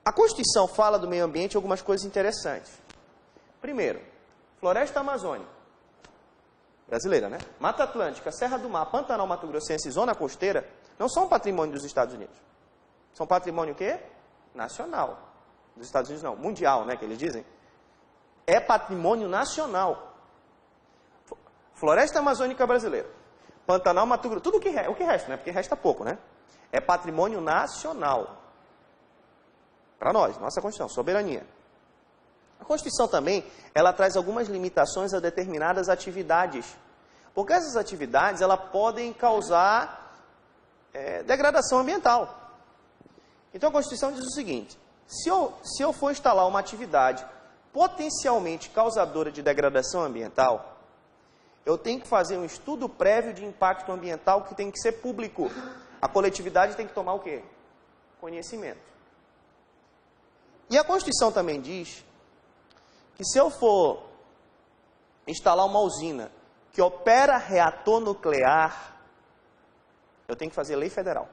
A Constituição fala do meio ambiente algumas coisas interessantes. Primeiro, floresta amazônica. Brasileira, né? Mata Atlântica, Serra do Mar, Pantanal, Mato Grossense e Zona Costeira não são patrimônio dos Estados Unidos. São patrimônio o quê? nacional. Dos Estados Unidos não, mundial, né, que eles dizem. É patrimônio nacional. Floresta Amazônica Brasileira, Pantanal, Mato Grosso, tudo o que resta, né, porque resta pouco, né? É patrimônio nacional. Para nós, nossa Constituição, soberania. A Constituição também, ela traz algumas limitações a determinadas atividades. Porque essas atividades, elas podem causar degradação ambiental. Então a Constituição diz o seguinte, se eu for instalar uma atividade potencialmente causadora de degradação ambiental, eu tenho que fazer um estudo prévio de impacto ambiental que tem que ser público. A coletividade tem que tomar o quê? Conhecimento. E a Constituição também diz que se eu for instalar uma usina que opera reator nuclear, eu tenho que fazer lei federal.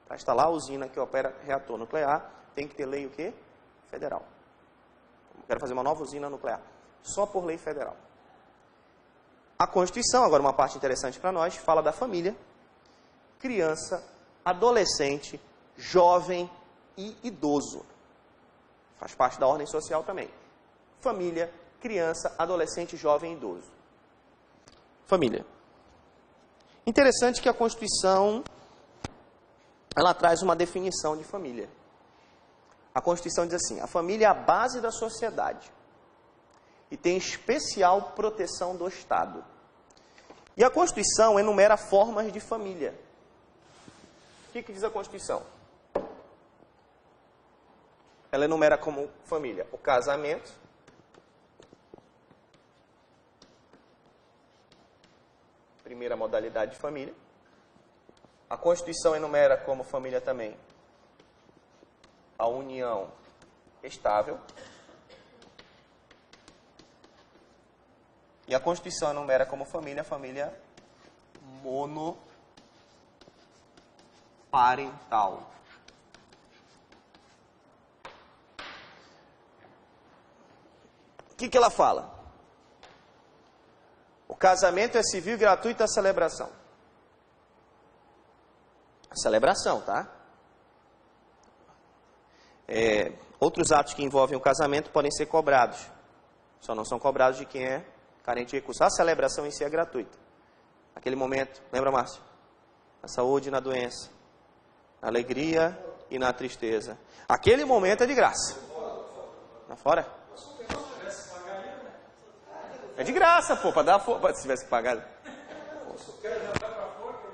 Para instalar a usina que opera reator nuclear, tem que ter lei o quê? Federal. Eu quero fazer uma nova usina nuclear. Só por lei federal. A Constituição, agora uma parte interessante para nós, fala da família, criança, adolescente, jovem e idoso. Faz parte da ordem social também. Família, criança, adolescente, jovem e idoso. Família. Interessante que a Constituição, ela traz uma definição de família. A Constituição diz assim, a família é a base da sociedade e tem especial proteção do Estado. E a Constituição enumera formas de família. O que diz a Constituição? Ela enumera como família o casamento, primeira modalidade de família. A Constituição enumera como família também a união estável. E a Constituição enumera como família a família monoparental. O que ela fala? O casamento é civil e gratuito a celebração. A celebração, tá? Outros atos que envolvem o casamento podem ser cobrados. Só não são cobrados de quem é carente de recursos. A celebração em si é gratuita. Naquele momento, lembra, Márcio? Na saúde e na doença. Na alegria e na tristeza. Aquele momento é de graça. Lá fora? É de graça, pô, para dar fogo. Se tivesse que pagar.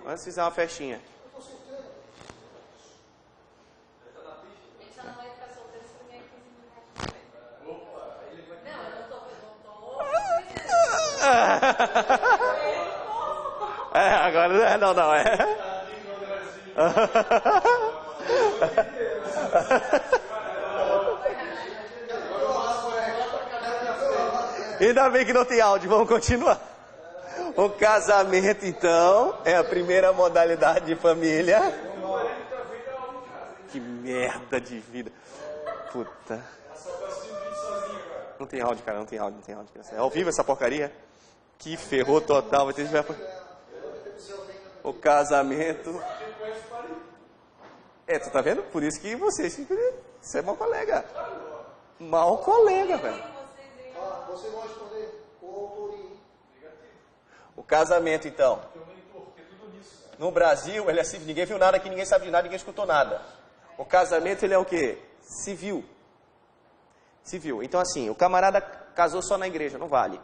Antes de fizer uma festinha. Agora não. Ainda bem que não tem áudio, vamos continuar. O casamento, então, é a primeira modalidade de família. Que merda de vida. Puta. Não tem áudio, cara, não tem áudio. É ao vivo essa porcaria? Que ferrou total. Vai ter que ver o casamento. Tu tá vendo? Por isso que você é mau colega. Mau colega, velho. Vocês vão responder com autoria. O casamento, então. No Brasil, ele é civil. Ninguém viu nada aqui, ninguém sabe de nada, ninguém escutou nada. O casamento, ele é o quê? Civil. Civil. Então, assim, o camarada casou só na igreja, não vale.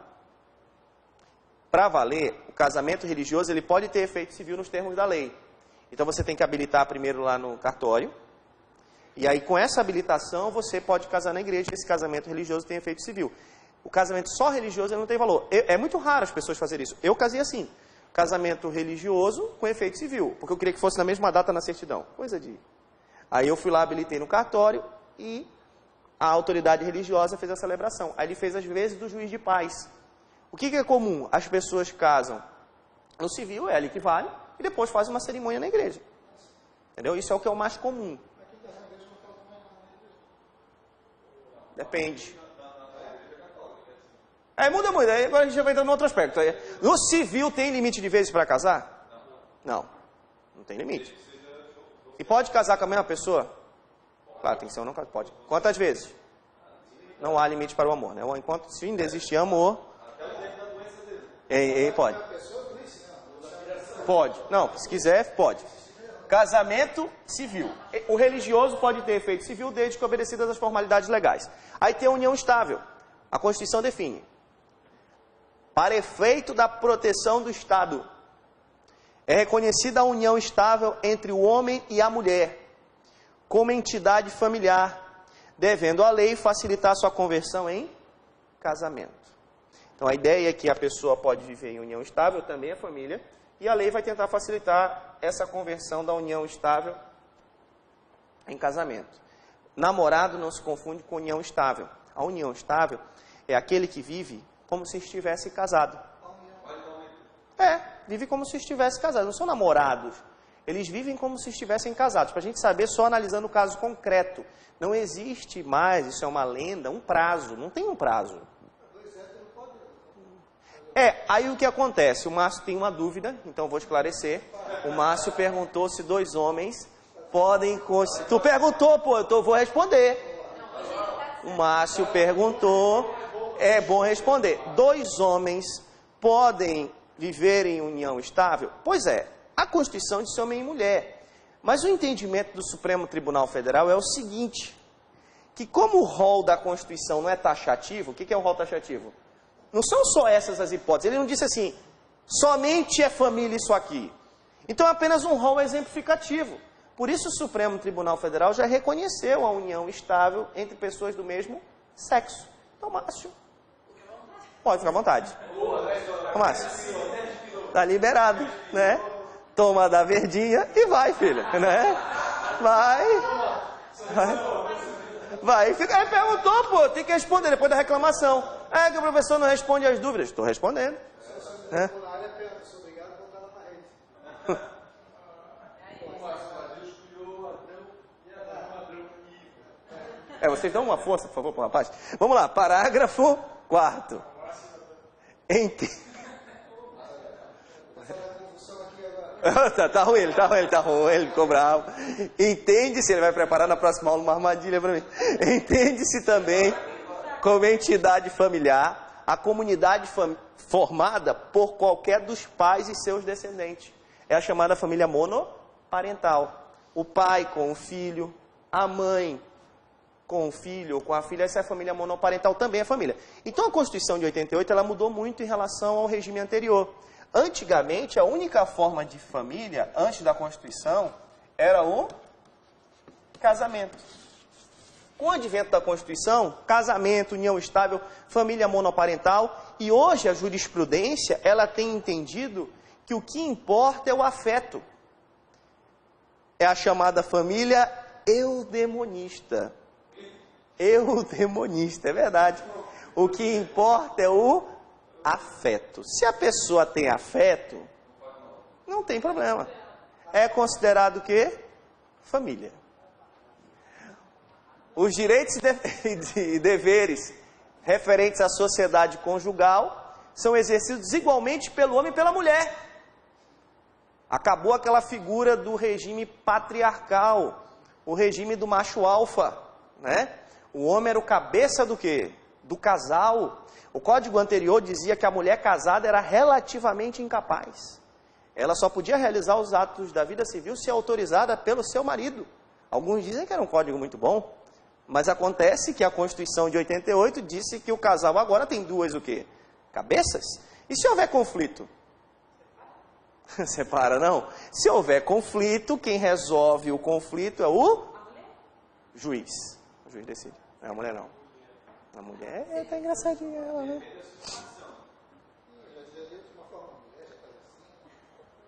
Para valer, o casamento religioso, ele pode ter efeito civil nos termos da lei. Então, você tem que habilitar primeiro lá no cartório. E aí, com essa habilitação, você pode casar na igreja. Esse casamento religioso tem efeito civil. O casamento só religioso ele não tem valor. É muito raro as pessoas fazerem isso. Eu casei assim. Casamento religioso com efeito civil. Porque eu queria que fosse na mesma data na certidão. Coisa de... Aí eu fui lá, habilitei no cartório e a autoridade religiosa fez a celebração. Aí ele fez às vezes do juiz de paz. O que é comum? As pessoas casam no civil, é ali que vale, e depois fazem uma cerimônia na igreja. Entendeu? Isso é o que é o mais comum. Depende. Muda muito. Aí agora a gente já vai entrando em outro aspecto. No civil tem limite de vezes para casar? Não tem limite. E pode casar com a mesma pessoa? Claro, tem que ser um não casado. Pode. Quantas vezes? Não há limite para o amor, né? Enquanto se ainda existir amor... Pode. Pode. Não, se quiser, pode. Casamento civil. O religioso pode ter efeito civil desde que obedecidas as formalidades legais. Aí tem a união estável. A Constituição define. Para efeito da proteção do Estado, é reconhecida a união estável entre o homem e a mulher, como entidade familiar, devendo a lei facilitar sua conversão em casamento. Então a ideia é que a pessoa pode viver em união estável, também é família, e a lei vai tentar facilitar essa conversão da união estável em casamento. Namorado não se confunde com união estável. A união estável é aquele que vive como se estivesse casado. Vive como se estivesse casado. Não são namorados. Eles vivem como se estivessem casados. Para a gente saber, só analisando o caso concreto. Não existe mais, isso é uma lenda, um prazo. Não tem um prazo. Aí o que acontece? O Márcio tem uma dúvida, então eu vou esclarecer. O Márcio perguntou se 2 homens podem... Tu perguntou, pô, eu vou responder. O Márcio perguntou, é bom responder. 2 homens podem viver em união estável? Pois é, a Constituição diz homem e mulher. Mas o entendimento do Supremo Tribunal Federal é o seguinte, que como o rol da Constituição não é taxativo, o que é o rol taxativo? Não são só essas as hipóteses. Ele não disse assim, somente é família isso aqui. Então é apenas um rol exemplificativo. Por isso o Supremo Tribunal Federal já reconheceu a união estável entre pessoas do mesmo sexo. Então, Márcio, pode ficar à vontade. Márcio, tá liberado, né? Toma da verdinha e vai, filha, né? Vai. Ele perguntou, pô, tem que responder depois da reclamação. Que o professor não responde às dúvidas. Estou respondendo. Né? Vocês dão uma força, por favor, para o rapaz. Vamos lá, parágrafo 4º. Tá ruim, ele ficou bravo. Entende-se, ele vai preparar na próxima aula uma armadilha para mim. Entende-se também como entidade familiar a comunidade formada por qualquer dos pais e seus descendentes. É a chamada família monoparental. O pai com o filho, a mãe com o filho ou com a filha, essa é a família monoparental, também é família. Então a Constituição de 88 ela mudou muito em relação ao regime anterior. Antigamente, a única forma de família, antes da Constituição, era o casamento. Com o advento da Constituição, casamento, união estável, família monoparental, e hoje a jurisprudência, ela tem entendido que o que importa é o afeto. É a chamada família eudemonista. Eudemonista, é verdade. O que importa é o afeto. Se a pessoa tem afeto, não tem problema. É considerado o quê? Família. Os direitos e deveres referentes à sociedade conjugal são exercidos igualmente pelo homem e pela mulher. Acabou aquela figura do regime patriarcal, o regime do macho alfa, né? O homem era o cabeça do quê? Do casal. O código anterior dizia que a mulher casada era relativamente incapaz. Ela só podia realizar os atos da vida civil se autorizada pelo seu marido. Alguns dizem que era um código muito bom, mas acontece que a Constituição de 88 disse que o casal agora tem 2 o quê? Cabeças. E se houver conflito? Separa, não? Se houver conflito, quem resolve o conflito é o juiz. O juiz decide. Não é a mulher, não. A mulher tá engraçadinha, ela, né?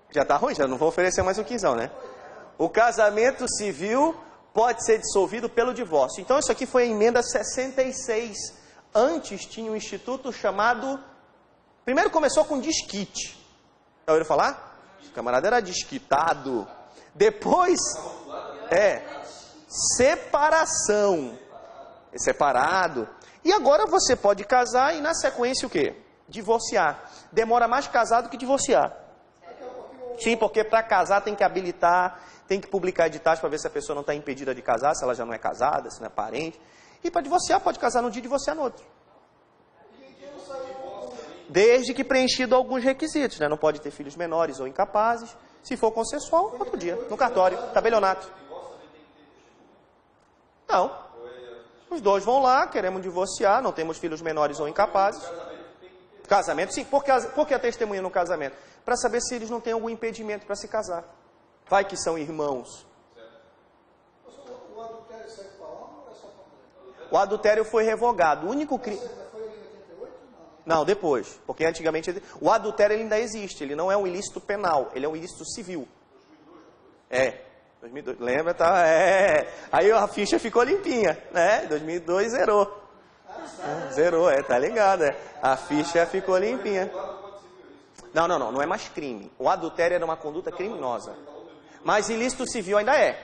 Já tá ruim, já não vou oferecer mais um quinzão, né? O casamento civil pode ser dissolvido pelo divórcio. Então isso aqui foi a emenda 66. Antes tinha um instituto chamado... Primeiro começou com desquite. Já ouviram falar? O camarada era desquitado. Depois, separação. É separado. E agora você pode casar e na sequência o quê? Divorciar. Demora mais casar do que divorciar. Sim, porque para casar tem que habilitar, tem que publicar editais para ver se a pessoa não está impedida de casar, se ela já não é casada, se não é parente. E para divorciar, pode casar num dia e divorciar no outro. Desde que preenchido alguns requisitos, né? Não pode ter filhos menores ou incapazes. Se for consensual, outro dia, no cartório, tabelionato. Não. Os dois vão lá, queremos divorciar, não temos filhos menores ou incapazes. Casamento, sim. Por que a testemunha no casamento? Para saber se eles não têm algum impedimento para se casar. Vai que são irmãos. O adultério serve para homem ou é só para mulher? O adultério foi revogado. O único crime... Foi em 88? Não, depois. Porque antigamente... O adultério ele ainda existe. Ele não é um ilícito penal. Ele é um ilícito civil. 2002. Lembra? Tá? Aí a ficha ficou limpinha, né? 2002 zerou. Zerou, tá ligado, A ficha ficou limpinha. Não é mais crime. O adultério era uma conduta criminosa. Mas ilícito civil ainda é.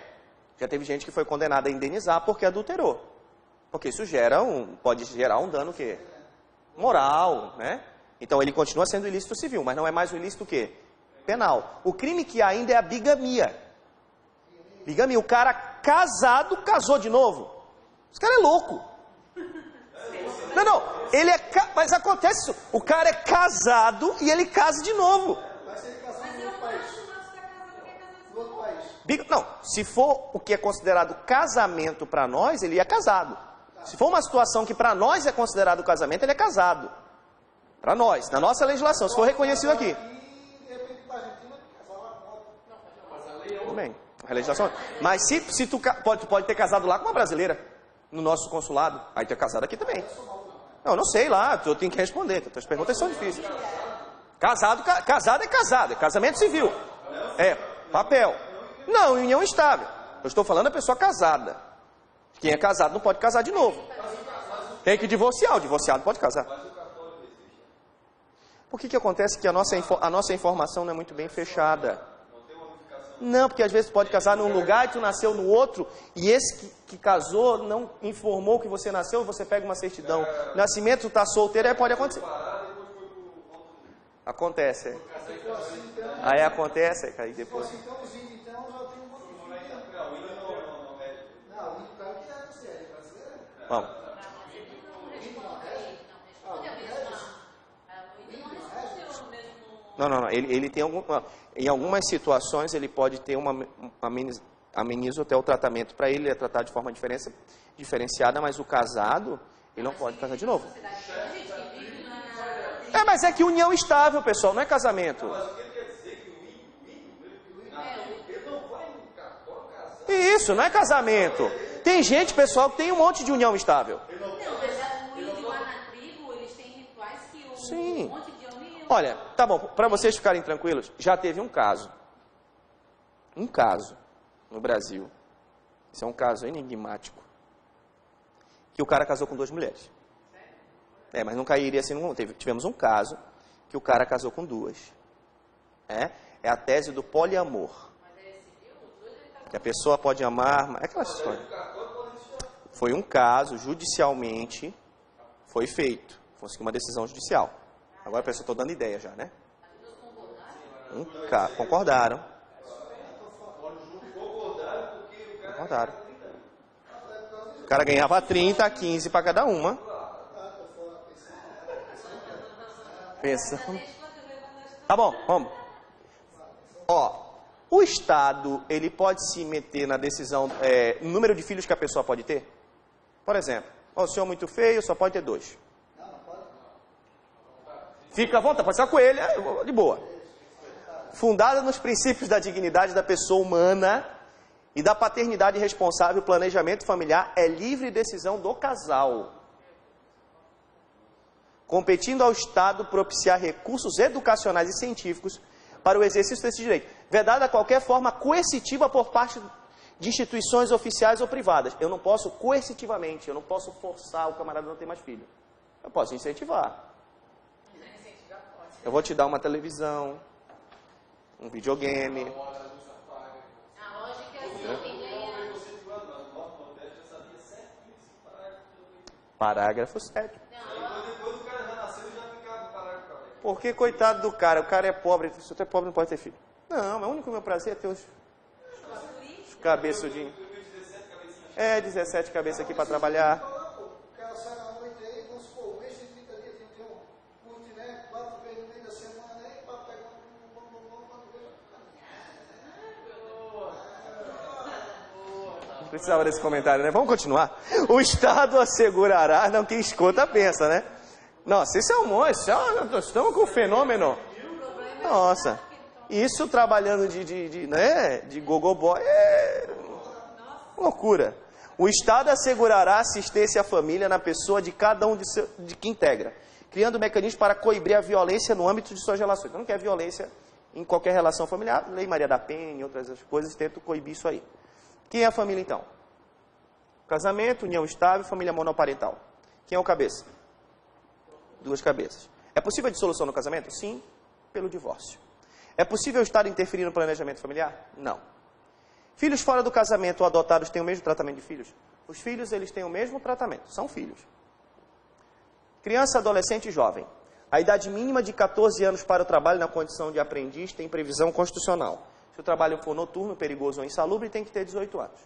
Já teve gente que foi condenada a indenizar porque adulterou. Porque isso pode gerar um dano o quê? Moral, né? Então ele continua sendo ilícito civil, mas não é mais o ilícito o quê? Penal. O crime que há ainda é a bigamia. Bigamia, o cara casado casou de novo. Esse cara é louco. Não, ele mas acontece isso. O cara é casado e ele casa de novo. Mas se ele casar no outro país? No outro país. Não, se for o que é considerado casamento para nós, ele é casado. Se for uma situação que para nós é considerado casamento, ele é casado. Para nós, na nossa legislação, se for reconhecido aqui. E de repente para a Argentina, casar lá com outro. Tudo bem, a legislação. Mas se tu pode ter casado lá com uma brasileira, no nosso consulado, aí tu é casado aqui também. Não sei lá, eu tenho que responder, as perguntas são difíceis. Casado é casado, é casamento civil. É, papel. Não, união estável. Eu estou falando da pessoa casada. Quem é casado não pode casar de novo. Tem que divorciar, o divorciado pode casar. Por que acontece que a nossa informação não é muito bem fechada? Não, porque às vezes tu pode casar num lugar e tu nasceu no outro, e esse que casou não informou que você nasceu, você pega uma certidão. Nascimento, tu tá solteiro, aí pode acontecer. Acontece, Aí acontece, aí depois... Então os índios então já tem um monte de filho. Não, o índio cara que é brasileiro. Vamos. Não. Ele tem em algumas situações ele pode ter ameniza até o tratamento para ele é tratado de forma diferenciada, mas o casado, ele não pode casar de novo. Mas é que união estável, pessoal, não é casamento. Isso, não é casamento. Tem gente, pessoal, que tem um monte de união estável. Não, mas o índio lá na tribo, eles têm rituais que Sim. Um monte de homem... Olha, tá bom, para vocês ficarem tranquilos, já teve um caso no Brasil, isso é um caso enigmático, que o cara casou com 2 mulheres. Mas não cairia assim, tivemos um caso que o cara casou com 2. É a tese do poliamor. Que a pessoa pode amar, é aquela história. Foi um caso, judicialmente, foi feito. Foi uma decisão judicial. Agora a pessoa está dando ideia já, né? Concordaram. O cara ganhava 30, 15 para cada uma. Pensando. Tá bom, vamos. O Estado, ele pode se meter na decisão, no número de filhos que a pessoa pode ter? Por exemplo, o senhor é muito feio, só pode ter 2. Fica à vontade, pode ser uma coelha, de boa. Fundada nos princípios da dignidade da pessoa humana e da paternidade responsável, o planejamento familiar é livre decisão do casal. Competindo ao Estado propiciar recursos educacionais e científicos para o exercício desse direito, vedada qualquer forma coercitiva por parte de instituições oficiais ou privadas. Eu não posso coercitivamente, eu não posso forçar o camarada a não ter mais filho. Eu posso incentivar. Eu vou te dar uma televisão, um videogame. A lógica é assim, quem ganha... Parágrafo 7. Porque, coitado do cara, o cara é pobre, se você é pobre não pode ter filho. Não, o único meu prazer é ter os... Cabeçudinho. 17 cabeças aqui para trabalhar. O cara sai na noite aí, vamos supor, o mês de 30 dias tem um curte, né? 4 vezes no meio da semana aí, para pegar Não precisava desse comentário, né? Vamos continuar. O Estado assegurará... Não, quem escuta pensa, né? Nossa, isso é um monstro. Estamos com um fenômeno. Nossa. Isso trabalhando de gogoboy é loucura. O Estado assegurará assistência à família na pessoa de cada um de que integra, criando mecanismos para coibir a violência no âmbito de suas relações. Então, não quer violência em qualquer relação familiar. Lei Maria da Penha e outras coisas tentam coibir isso aí. Quem é a família, então? Casamento, união estável, família monoparental. Quem é o cabeça? 2 cabeças. É possível a dissolução no casamento? Sim, pelo divórcio. É possível o Estado interferir no planejamento familiar? Não. Filhos fora do casamento ou adotados têm o mesmo tratamento de filhos? Os filhos, eles têm o mesmo tratamento, são filhos. Criança, adolescente e jovem. A idade mínima de 14 anos para o trabalho na condição de aprendiz tem previsão constitucional. Se o trabalho for noturno, perigoso ou insalubre, tem que ter 18 anos.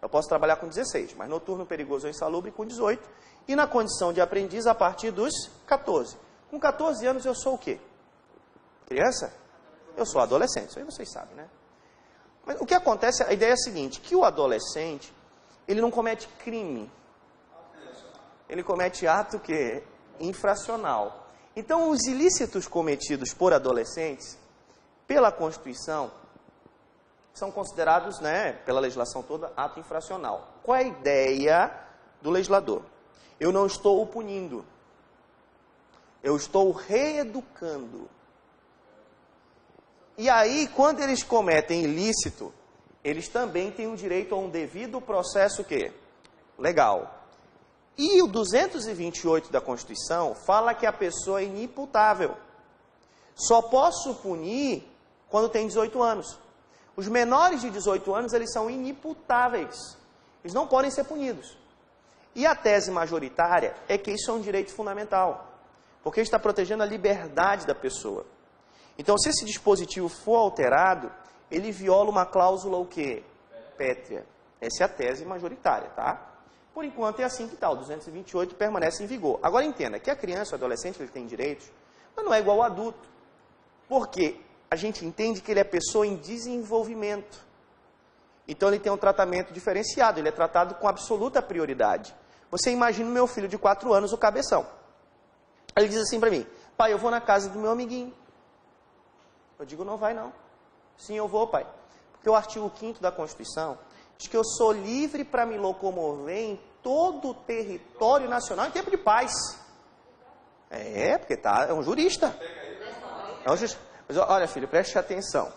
Eu posso trabalhar com 16, mas noturno, perigoso ou insalubre com 18. E na condição de aprendiz a partir dos 14. Com 14 anos eu sou o quê? Criança? Eu sou adolescente, isso aí vocês sabem, né? Mas o que acontece, a ideia é a seguinte, que o adolescente, ele não comete crime. Ele comete ato que infracional. Então, os ilícitos cometidos por adolescentes, pela Constituição, são considerados, né, pela legislação toda, ato infracional. Qual é a ideia do legislador? Eu não estou o punindo. Eu estou o reeducando. E aí, quando eles cometem ilícito, eles também têm o direito a um devido processo quê? Legal. E o 228 da Constituição fala que a pessoa é inimputável. Só posso punir quando tem 18 anos. Os menores de 18 anos, eles são inimputáveis. Eles não podem ser punidos. E a tese majoritária é que isso é um direito fundamental, porque está protegendo a liberdade da pessoa. Então, se esse dispositivo for alterado, ele viola uma cláusula o quê? Pétrea. Essa é a tese majoritária, tá? Por enquanto é assim que está, o 228 permanece em vigor. Agora entenda que a criança, o adolescente, ele tem direitos, mas não é igual ao adulto. Porque a gente entende que ele é pessoa em desenvolvimento. Então ele tem um tratamento diferenciado, ele é tratado com absoluta prioridade. Você imagina o meu filho de 4 anos, o cabeção. Ele diz assim para mim, pai, eu vou na casa do meu amiguinho. Eu digo, não vai não. Sim, eu vou, pai. Porque o artigo 5º da Constituição diz que eu sou livre para me locomover em todo o território nacional em tempo de paz. É, porque é um jurista. É um jurista. Mas olha, filho, preste atenção.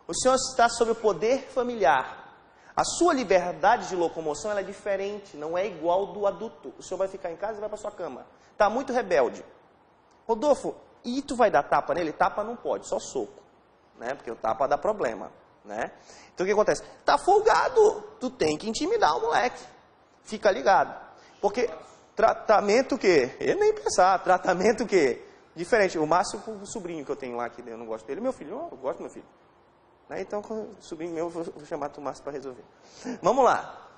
O senhor está sob o poder familiar. A sua liberdade de locomoção ela é diferente, não é igual do adulto. O senhor vai ficar em casa e vai para sua cama. Está muito rebelde. Rodolfo, e tu vai dar tapa nele? Tapa não pode, só soco. Né? Porque o tapa dá problema. Né? Então o que acontece? Tá folgado, tu tem que intimidar o moleque. Fica ligado. Porque tratamento que? Ele nem pensar, tratamento que? Diferente. O Márcio, o sobrinho que eu tenho lá, que eu não gosto dele, meu filho, eu gosto do meu filho. Né? Então, com o sobrinho meu, eu vou chamar o Márcio para resolver. Vamos lá.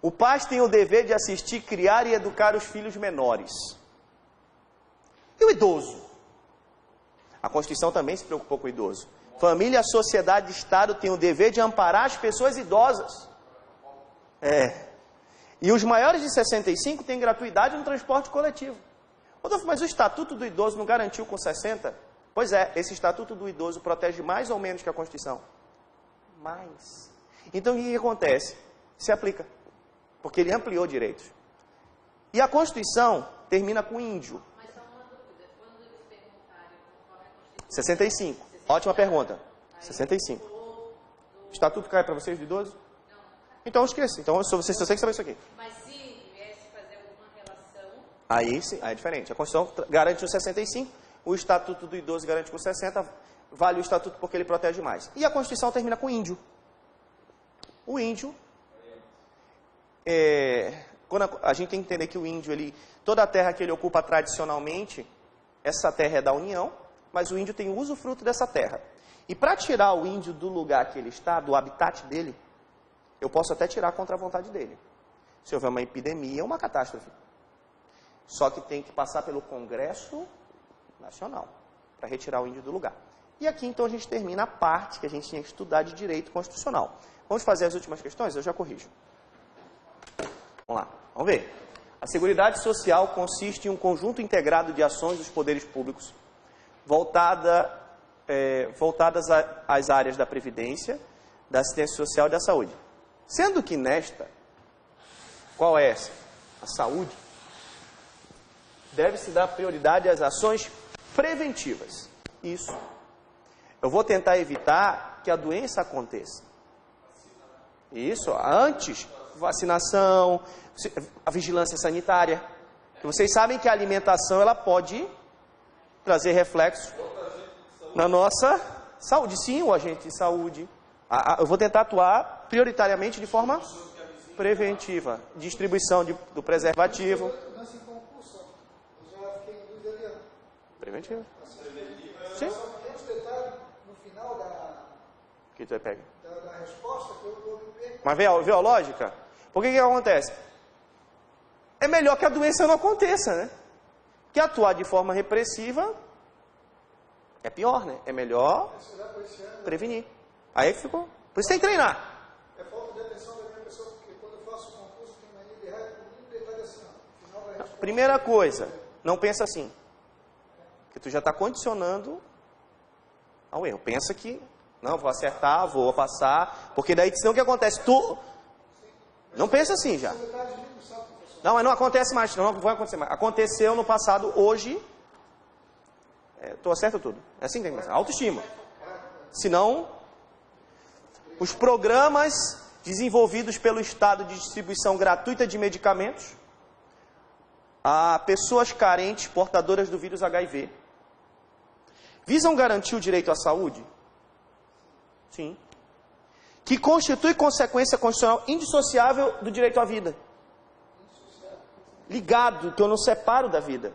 O pai tem o dever de assistir, criar e educar os filhos menores. E o idoso? A Constituição também se preocupou com o idoso. Família, sociedade e Estado têm o dever de amparar as pessoas idosas. E os maiores de 65 têm gratuidade no transporte coletivo. Rodolfo, mas o Estatuto do Idoso não garantiu com 60? Pois é, esse Estatuto do Idoso protege mais ou menos que a Constituição? Mais. Então o que acontece? Se aplica. Porque ele ampliou direitos. E a Constituição termina com índio. Mas só uma dúvida, quando eles perguntarem conforme a Constituição... 65. Ótima pergunta. 65. O Estatuto cai para vocês de idoso? Não. Então esqueça. Então vocês só tem que saber isso aqui. Mas se viesse fazer alguma relação... Aí sim, aí é diferente. A Constituição garante os 65, o Estatuto do Idoso garante com 60, vale o Estatuto porque ele protege mais. E a Constituição termina com índio. O índio... quando a gente tem que entender que o índio, toda a terra que ele ocupa tradicionalmente, essa terra é da União, mas o índio tem o usufruto dessa terra. E para tirar o índio do lugar que ele está, do habitat dele, eu posso até tirar contra a vontade dele. Se houver uma epidemia, é uma catástrofe. Só que tem que passar pelo Congresso Nacional para retirar o índio do lugar. E aqui, então, a gente termina a parte que a gente tinha que estudar de direito constitucional. Vamos fazer as últimas questões? Eu já corrijo. Vamos lá, vamos ver. A Seguridade Social consiste em um conjunto integrado de ações dos poderes públicos voltadas às áreas da Previdência, da Assistência Social e da Saúde. Sendo que nesta, qual é essa? A saúde. Deve-se dar prioridade às ações preventivas. Isso. Eu vou tentar evitar que a doença aconteça. Isso, antes, vacinação, a vigilância sanitária. Vocês sabem que a alimentação ela pode trazer reflexos na nossa saúde. Sim, o agente de saúde. Eu vou tentar atuar prioritariamente de forma preventiva. Distribuição do preservativo. Preventivo. Sim. No final Que tu pega. da resposta que eu me Mas vê a lógica? Por que acontece? É melhor que a doença não aconteça, né? Que atuar de forma repressiva é pior, né? É melhor prevenir. Aí que ficou. Por isso tem que treinar. É falta de atenção da minha pessoa, porque quando eu faço o concurso, tem mania de errar comigo e detalhe assim, ó. Final da resposta. Primeira coisa, não pensa assim. Porque tu já está condicionando ao erro. Pensa que, não, vou acertar, vou passar. Porque daí, senão o que acontece? Tu não pensa assim já. Não, mas não acontece mais, não vai acontecer mais. Aconteceu no passado, hoje, tu acerta tudo. É assim que tem que pensar. Autoestima. Senão, os programas desenvolvidos pelo Estado de distribuição gratuita de medicamentos a pessoas carentes portadoras do vírus HIV visam garantir o direito à saúde? Sim. Que constitui consequência constitucional indissociável do direito à vida. Ligado, que eu não separo da vida.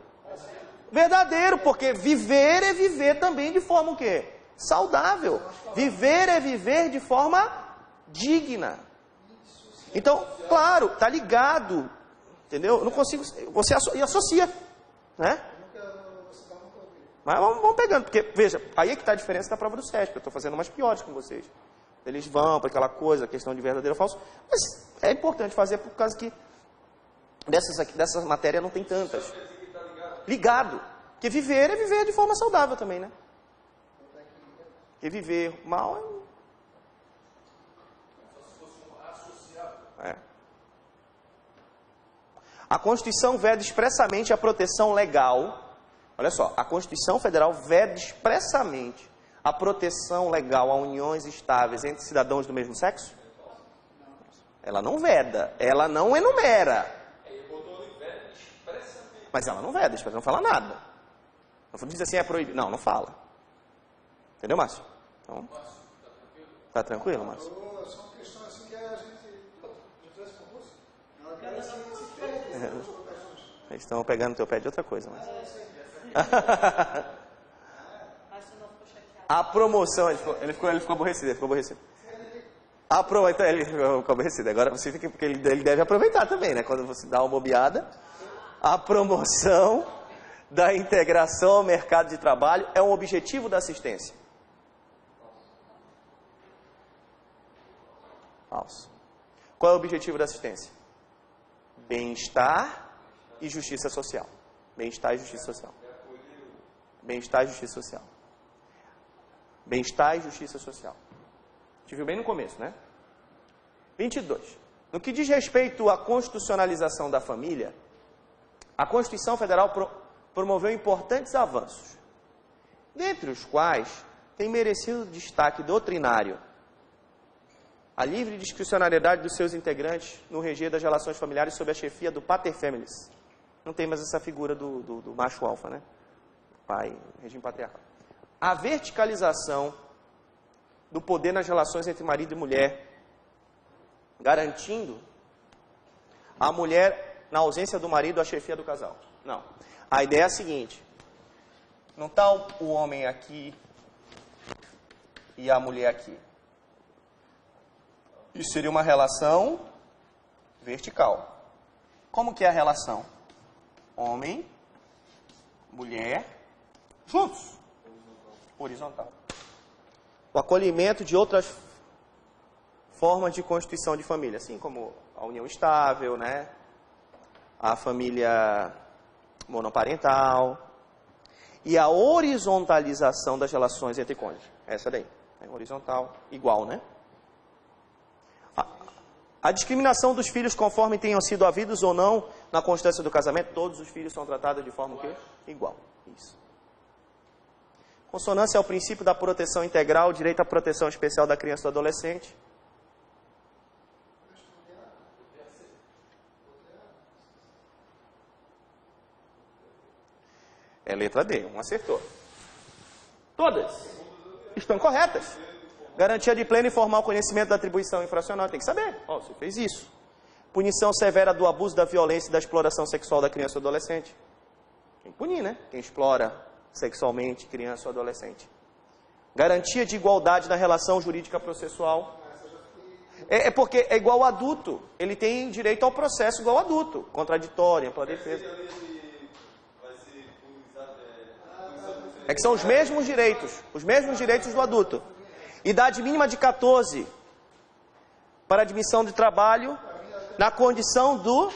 Verdadeiro, porque viver é viver também de forma o quê? Saudável. Viver é viver de forma digna. Então, claro, tá ligado. Entendeu? Eu não consigo... Você associa, né? Mas vamos pegando, porque, veja, aí é que está a diferença da prova do SESP. Eu estou fazendo umas piores com vocês. Eles vão para aquela coisa, questão de verdadeiro ou falso. Mas é importante fazer por causa que dessas matérias não tem tantas. Ligado. Porque viver é viver de forma saudável também, né? Porque viver mal é... A Constituição veda expressamente a proteção legal. Olha só, a Constituição Federal veda expressamente a proteção legal a uniões estáveis entre cidadãos do mesmo sexo? Ela não veda, ela não enumera. Mas ela não veda, não fala nada. Não diz assim, é proibido. Não, não fala. Entendeu, Márcio? Então, tá tranquilo, Márcio? São questões assim que a gente traz concurso. Eles estão pegando teu pé de outra coisa, mas... A promoção, ele ficou aborrecido, então ele ficou aborrecido. Agora você fica, porque ele deve aproveitar também, né? Quando você dá uma bobeada. A promoção da integração ao mercado de trabalho é um objetivo da assistência. Falso. Qual é o objetivo da assistência? Bem-estar e justiça social. Bem-estar e justiça social. Bem-estar e justiça social. Bem-estar e justiça social. Te viu bem no começo, né? 22. No que diz respeito à constitucionalização da família, a Constituição Federal promoveu importantes avanços, dentre os quais tem merecido destaque doutrinário a livre discricionariedade dos seus integrantes no regime das relações familiares sob a chefia do pater familias. Não tem mais essa figura do macho alfa, né? Pai, regime patriarcal. A verticalização do poder nas relações entre marido e mulher, garantindo a mulher, na ausência do marido, a chefia do casal. Não. A ideia é a seguinte: não está o homem aqui e a mulher aqui. Isso seria uma relação vertical. Como que é a relação? Homem, mulher, juntos. Horizontal. O acolhimento de outras formas de constituição de família, assim como a união estável, né? A família monoparental e a horizontalização das relações entre cônjuges. Essa daí, é horizontal, igual, né? A discriminação dos filhos conforme tenham sido havidos ou não na constância do casamento, todos os filhos são tratados de forma o quê? Igual. Isso. Consonância ao princípio da proteção integral, direito à proteção especial da criança e do adolescente. É letra D, um acertou. Todas estão corretas. Garantia de pleno e formal conhecimento da atribuição infracional. Tem que saber. Ó, você fez isso. Punição severa do abuso, da violência e da exploração sexual da criança ou adolescente. Tem que punir, né? Quem explora sexualmente criança ou adolescente. Garantia de igualdade na relação jurídica processual. É porque é igual ao adulto. Ele tem direito ao processo igual ao adulto. Contraditório, ampla defesa. É que são os mesmos direitos do adulto. Idade mínima de 14 para admissão de trabalho na condição do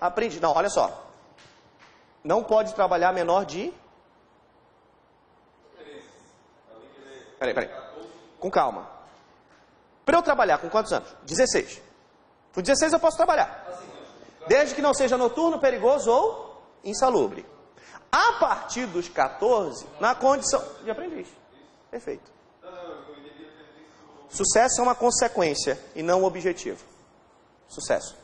aprendiz. Não, olha só. Não pode trabalhar menor de... Peraí. Com calma. Para eu trabalhar com quantos anos? 16. Com 16 eu posso trabalhar. Desde que não seja noturno, perigoso ou insalubre. A partir dos 14, na condição de aprendiz. Perfeito. Sucesso é uma consequência e não um objetivo. Sucesso.